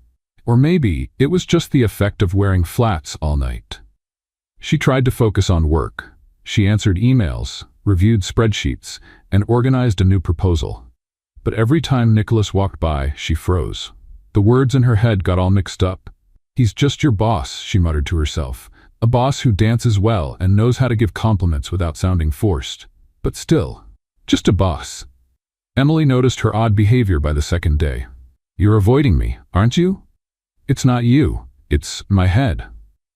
Or maybe it was just the effect of wearing flats all night. She tried to focus on work. She answered emails, reviewed spreadsheets, and organized a new proposal. But every time Nicholas walked by, she froze. The words in her head got all mixed up. He's just your boss, she muttered to herself. A boss who dances well and knows how to give compliments without sounding forced. But still, just a boss. Emily noticed her odd behavior by the second day. You're avoiding me, aren't you? It's not you. It's my head.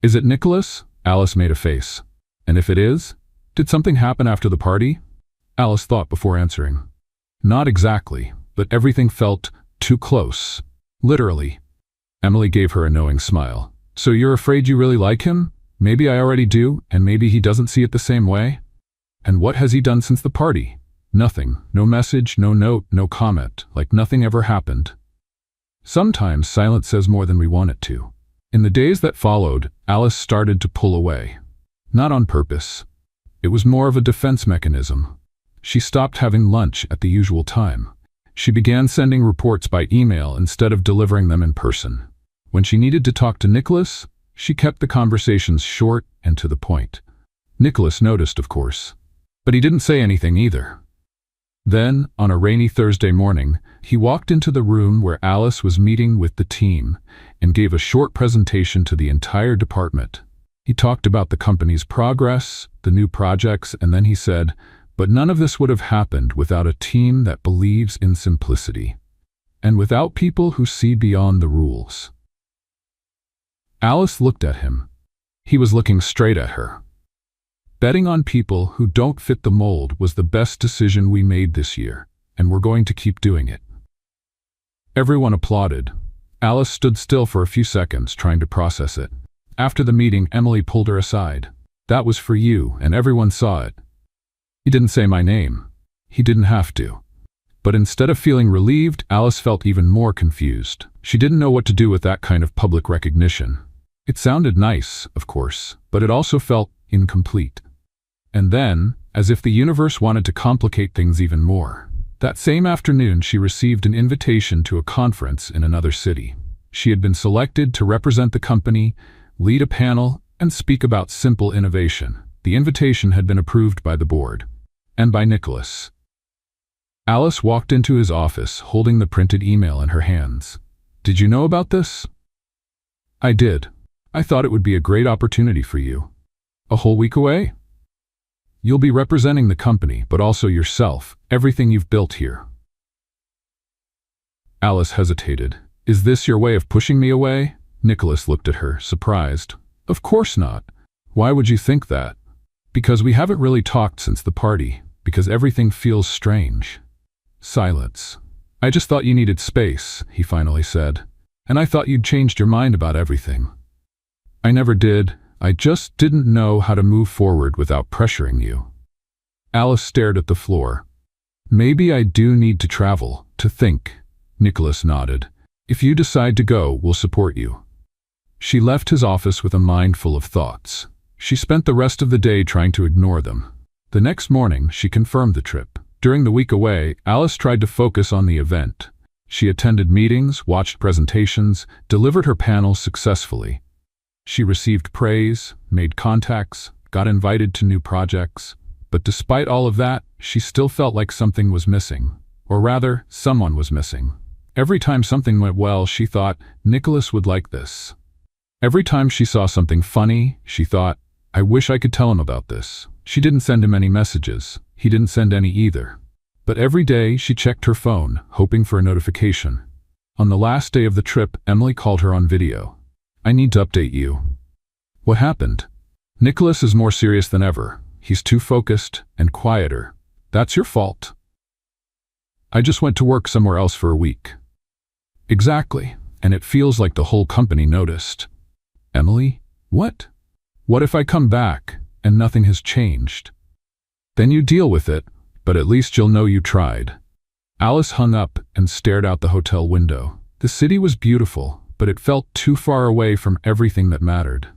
Is it Nicholas? Alice made a face. And if it is, did something happen after the party? Alice thought before answering. Not exactly, but everything felt too close. Literally. Emily gave her a knowing smile. So you're afraid you really like him? Maybe I already do, and maybe he doesn't see it the same way? And what has he done since the party? Nothing. No message, no note, no comment, like nothing ever happened. Sometimes silence says more than we want it to. In the days that followed, Alice started to pull away. Not on purpose. It was more of a defense mechanism. She stopped having lunch at the usual time. She began sending reports by email instead of delivering them in person. When she needed to talk to Nicholas, she kept the conversations short and to the point. Nicholas noticed, of course. But he didn't say anything either. Then, on a rainy Thursday morning, he walked into the room where Alice was meeting with the team and gave a short presentation to the entire department. He talked about the company's progress, the new projects, and then he said, "But none of this would have happened without a team that believes in simplicity, and without people who see beyond the rules." Alice looked at him. He was looking straight at her. Betting on people who don't fit the mold was the best decision we made this year, and we're going to keep doing it. Everyone applauded. Alice stood still for a few seconds, trying to process it. After the meeting, Emily pulled her aside. "That was for you, and everyone saw it." He didn't say my name. He didn't have to. But instead of feeling relieved, Alice felt even more confused. She didn't know what to do with that kind of public recognition. It sounded nice, of course, but it also felt incomplete. And then, as if the universe wanted to complicate things even more, that same afternoon she received an invitation to a conference in another city. She had been selected to represent the company, lead a panel, and speak about simple innovation. The invitation had been approved by the board, and by Nicholas. Alice walked into his office, holding the printed email in her hands. "Did you know about this?" "I did. I thought it would be a great opportunity for you." "A whole week away?" "You'll be representing the company, but also yourself, everything you've built here." Alice hesitated. "Is this your way of pushing me away?" Nicholas looked at her, surprised. "Of course not. Why would you think that?" "Because we haven't really talked since the party, because everything feels strange." Silence. "I just thought you needed space," he finally said. "And I thought you'd changed your mind about everything." "I never did. I just didn't know how to move forward without pressuring you." Alice stared at the floor. "Maybe I do need to travel, to think." Nicholas nodded. "If you decide to go, we'll support you." She left his office with a mind full of thoughts. She spent the rest of the day trying to ignore them. The next morning, she confirmed the trip. During the week away, Alice tried to focus on the event. She attended meetings, watched presentations, delivered her panels successfully. She received praise, made contacts, got invited to new projects. But despite all of that, she still felt like something was missing. Or rather, someone was missing. Every time something went well, she thought, Nicholas would like this. Every time she saw something funny, she thought, I wish I could tell him about this. She didn't send him any messages. He didn't send any either. But every day she checked her phone, hoping for a notification. On the last day of the trip, Emily called her on video. I need to update you. What happened? Nicholas is more serious than ever. He's too focused and quieter. That's your fault. I just went to work somewhere else for a week. Exactly, and it feels like the whole company noticed. Emily, what? What if I come back and nothing has changed? Then you deal with it, but at least you'll know you tried. Alice hung up and stared out the hotel window. The city was beautiful, but it felt too far away from everything that mattered.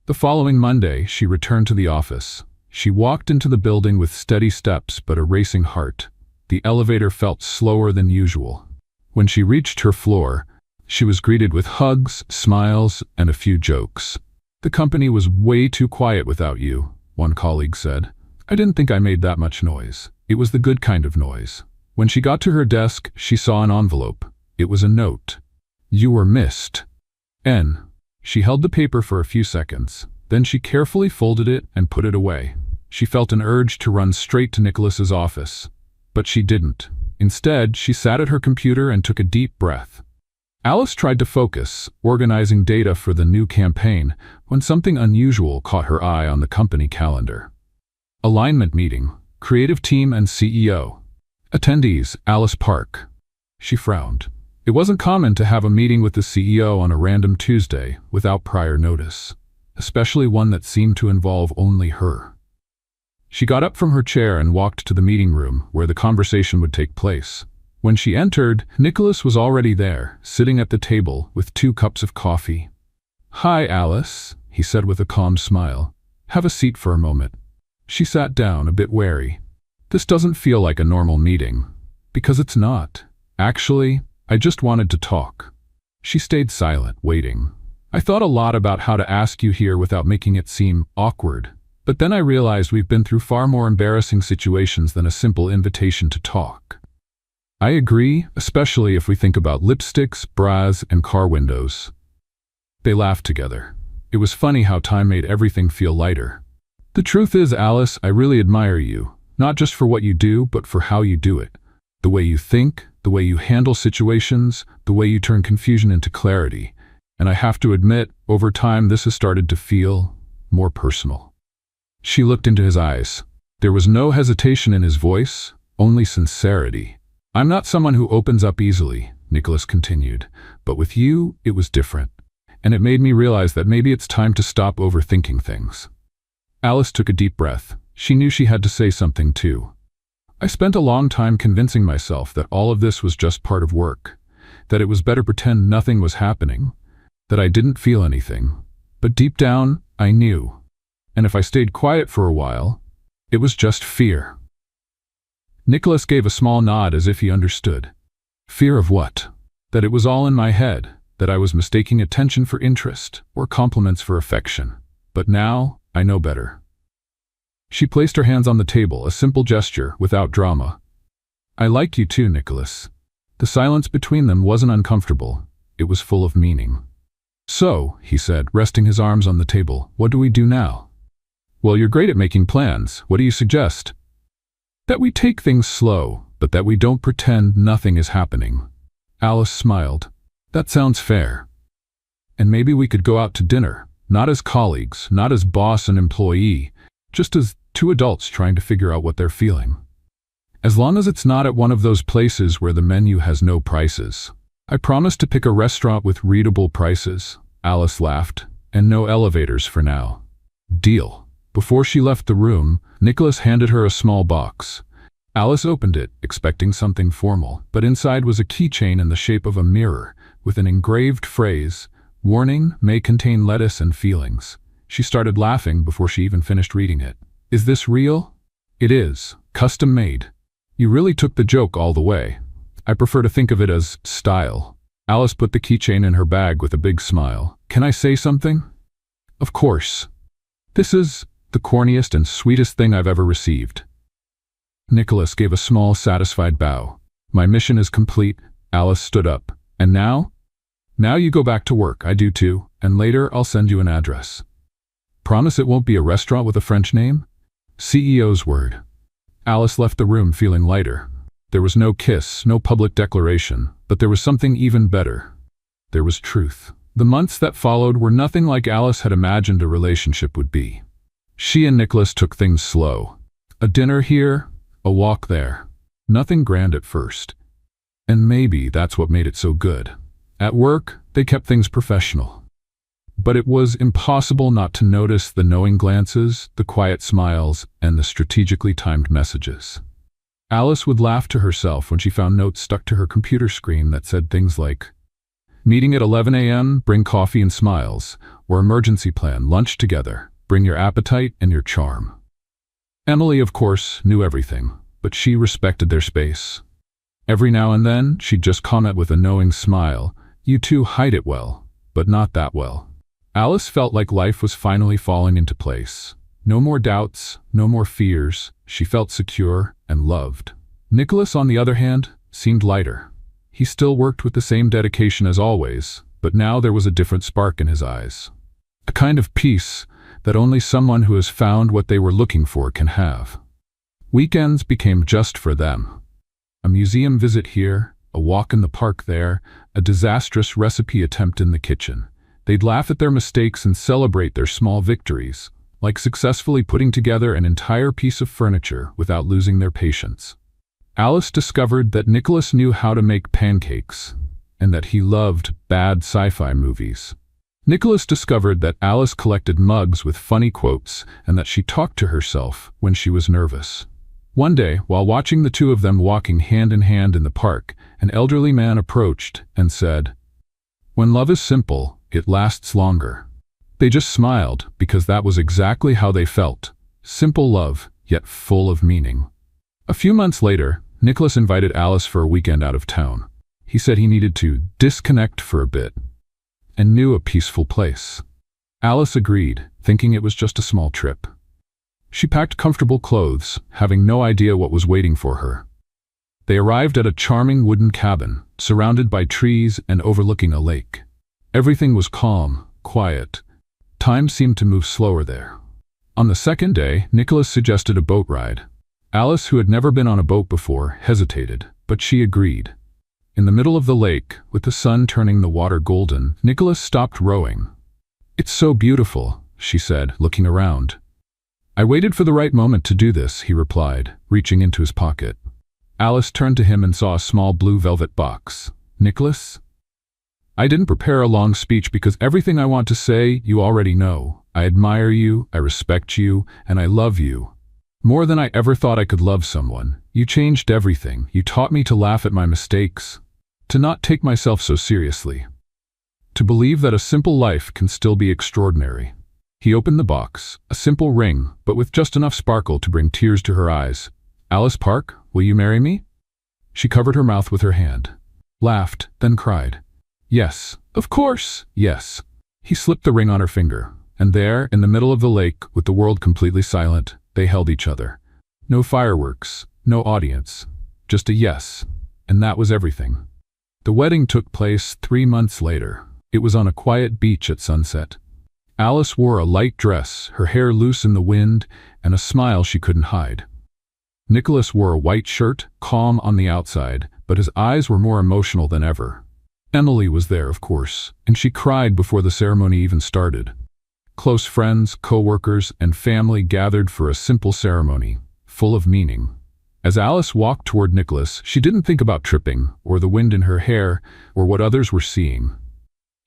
The following Monday, she returned to the office. She walked into the building with steady steps but a racing heart. The elevator felt slower than usual. When she reached her floor, she was greeted with hugs, smiles, and a few jokes. The company was way too quiet without you, one colleague said. I didn't think I made that much noise. It was the good kind of noise. When she got to her desk, she saw an envelope. It was a note. You were missed. N. She held the paper for a few seconds. Then she carefully folded it and put it away. She felt an urge to run straight to Nicholas's office. But she didn't. Instead, she sat at her computer and took a deep breath. Alice tried to focus, organizing data for the new campaign, when something unusual caught her eye on the company calendar. Alignment meeting, creative team and CEO. Attendees, Alice Park. She frowned. It wasn't common to have a meeting with the CEO on a random Tuesday without prior notice, especially one that seemed to involve only her. She got up from her chair and walked to the meeting room where the conversation would take place. When she entered, Nicholas was already there, sitting at the table with 2 cups of coffee. "Hi, Alice," he said with a calm smile. "Have a seat for a moment." She sat down, a bit wary. "This doesn't feel like a normal meeting." "Because it's not. Actually, I just wanted to talk." She stayed silent, waiting. "I thought a lot about how to ask you here without making it seem awkward. But then I realized we've been through far more embarrassing situations than a simple invitation to talk." "I agree, especially if we think about lipsticks, bras, and car windows." They laughed together. It was funny how time made everything feel lighter. "The truth is, Alice, I really admire you, not just for what you do, but for how you do it. The way you think, the way you handle situations, the way you turn confusion into clarity. And I have to admit, over time this has started to feel more personal." She looked into his eyes. There was no hesitation in his voice, only sincerity. "I'm not someone who opens up easily," Nicholas continued, "but with you, it was different. And it made me realize that maybe it's time to stop overthinking things." Alice took a deep breath. She knew she had to say something too. "I spent a long time convincing myself that all of this was just part of work, that it was better pretend nothing was happening, that I didn't feel anything. But deep down, I knew. And if I stayed quiet for a while, it was just fear." Nicholas gave a small nod as if he understood. "Fear of what?" "That it was all in my head, that I was mistaking attention for interest, or compliments for affection. But now, I know better." She placed her hands on the table, a simple gesture, without drama. "I like you too, Nicholas." The silence between them wasn't uncomfortable. It was full of meaning. "So," he said, resting his arms on the table, "what do we do now?" "Well, you're great at making plans. What do you suggest?" "That we take things slow, but that we don't pretend nothing is happening." Alice smiled. "That sounds fair. And maybe we could go out to dinner, not as colleagues, not as boss and employee, just as 2 adults trying to figure out what they're feeling. As long as it's not at one of those places where the menu has no prices." "I promise to pick a restaurant with readable prices," Alice laughed, "and no elevators for now." "Deal." Before she left the room, Nicholas handed her a small box. Alice opened it, expecting something formal, but inside was a keychain in the shape of a mirror, with an engraved phrase, "Warning, may contain lettuce and feelings." She started laughing before she even finished reading it. "Is this real?" "It is. Custom made." "You really took the joke all the way." "I prefer to think of it as style." Alice put the keychain in her bag with a big smile. "Can I say something?" "Of course. This is the corniest and sweetest thing I've ever received." Nicholas gave a small, satisfied bow. "My mission is complete." Alice stood up. "And now?" "Now you go back to work. I do too. And later I'll send you an address." "Promise it won't be a restaurant with a French name?" "CEO's word." Alice left the room feeling lighter. There was no kiss, no public declaration, but there was something even better. There was truth. The months that followed were nothing like Alice had imagined a relationship would be. She and Nicholas took things slow. A dinner here, a walk there. Nothing grand at first. And maybe that's what made it so good. At work, they kept things professional. But it was impossible not to notice the knowing glances, the quiet smiles, and the strategically timed messages. Alice would laugh to herself when she found notes stuck to her computer screen that said things like, "Meeting at 11 a.m., bring coffee and smiles," or "Emergency plan, lunch together, bring your appetite and your charm." Emily, of course, knew everything, but she respected their space. Every now and then, she'd just comment with a knowing smile, "You two hide it well, but not that well." Alice felt like life was finally falling into place. No more doubts, no more fears. She felt secure and loved. Nicholas, on the other hand, seemed lighter. He still worked with the same dedication as always, but now there was a different spark in his eyes. A kind of peace that only someone who has found what they were looking for can have. Weekends became just for them. A museum visit here, a walk in the park there, a disastrous recipe attempt in the kitchen. They'd laugh at their mistakes and celebrate their small victories, like successfully putting together an entire piece of furniture without losing their patience. Alice discovered that Nicholas knew how to make pancakes, and that he loved bad sci-fi movies. Nicholas discovered that Alice collected mugs with funny quotes and that she talked to herself when she was nervous. One day, while watching the two of them walking hand in hand in the park, an elderly man approached and said, "When love is simple, it lasts longer." They just smiled because that was exactly how they felt. Simple love, yet full of meaning. A few months later, Nicholas invited Alice for a weekend out of town. He said he needed to disconnect for a bit and knew a peaceful place. Alice agreed, thinking it was just a small trip. She packed comfortable clothes, having no idea what was waiting for her. They arrived at a charming wooden cabin, surrounded by trees and overlooking a lake. Everything was calm, quiet. Time seemed to move slower there. On the second day, Nicholas suggested a boat ride. Alice, who had never been on a boat before, hesitated, but she agreed. In the middle of the lake, with the sun turning the water golden, Nicholas stopped rowing. "It's so beautiful," she said, looking around. "I waited for the right moment to do this," he replied, reaching into his pocket. Alice turned to him and saw a small blue velvet box. "Nicholas?" "I didn't prepare a long speech because everything I want to say you already know. I admire you, I respect you, and I love you. More than I ever thought I could love someone. You changed everything. You taught me to laugh at my mistakes, to not take myself so seriously, to believe that a simple life can still be extraordinary." He opened the box, a simple ring, but with just enough sparkle to bring tears to her eyes. "Alice Park, will you marry me?" She covered her mouth with her hand, laughed, then cried, "Yes, of course, yes." He slipped the ring on her finger, and there, in the middle of the lake, with the world completely silent, they held each other. No fireworks, no audience, just a yes, and that was everything. The wedding took place 3 months later. It was on a quiet beach at sunset. Alice wore a light dress, her hair loose in the wind, and a smile she couldn't hide. Nicholas wore a white shirt, calm on the outside, but his eyes were more emotional than ever. Emily was there, of course, and she cried before the ceremony even started. Close friends, co-workers, and family gathered for a simple ceremony, full of meaning. As Alice walked toward Nicholas, she didn't think about tripping, or the wind in her hair, or what others were seeing.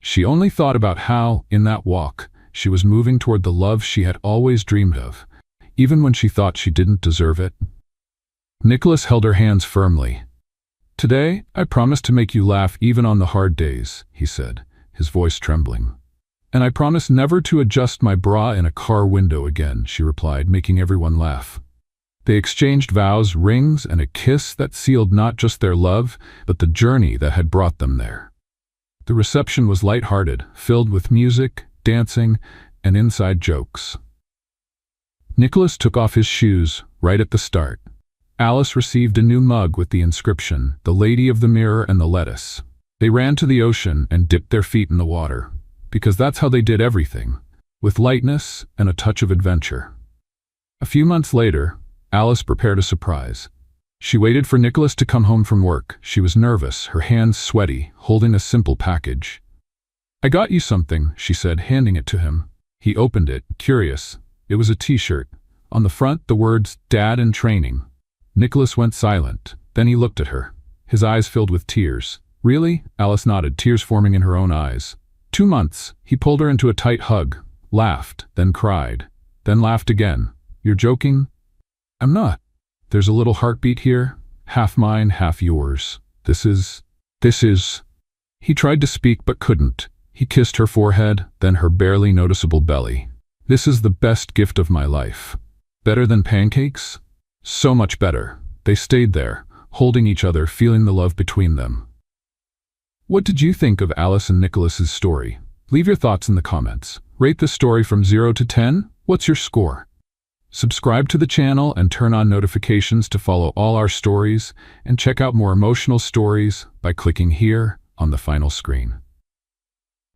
She only thought about how, in that walk, she was moving toward the love she had always dreamed of, even when she thought she didn't deserve it. Nicholas held her hands firmly. "Today, I promise to make you laugh even on the hard days," he said, his voice trembling. "And I promise never to adjust my bra in a car window again," she replied, making everyone laugh. They exchanged vows, rings, and a kiss that sealed not just their love, but the journey that had brought them there. The reception was light-hearted, filled with music, dancing, and inside jokes. Nicholas took off his shoes right at the start. Alice received a new mug with the inscription, "The Lady of the Mirror and the Lettuce." They ran to the ocean and dipped their feet in the water, because that's how they did everything, with lightness and a touch of adventure. A few months later, Alice prepared a surprise. She waited for Nicholas to come home from work. She was nervous, her hands sweaty, holding a simple package. "I got you something," she said, handing it to him. He opened it, curious. It was a t-shirt. On the front, the words, "Dad in Training." Nicholas went silent. Then he looked at her. His eyes filled with tears. "Really?" Alice nodded, tears forming in her own eyes. 2 months. He pulled her into a tight hug, laughed, then cried, then laughed again. "You're joking?" "I'm not. There's a little heartbeat here, half mine, half yours. This is... He tried to speak but couldn't. He kissed her forehead, then her barely noticeable belly. "This is the best gift of my life." Better than pancakes? So much better. They stayed there, holding each other, feeling the love between them. What did you think of Alice and Nicholas's story? Leave your thoughts in the comments. Rate this story from 0 to 10. What's your score? Subscribe to the channel and turn on notifications to follow all our stories, and check out more emotional stories by clicking here on the final screen.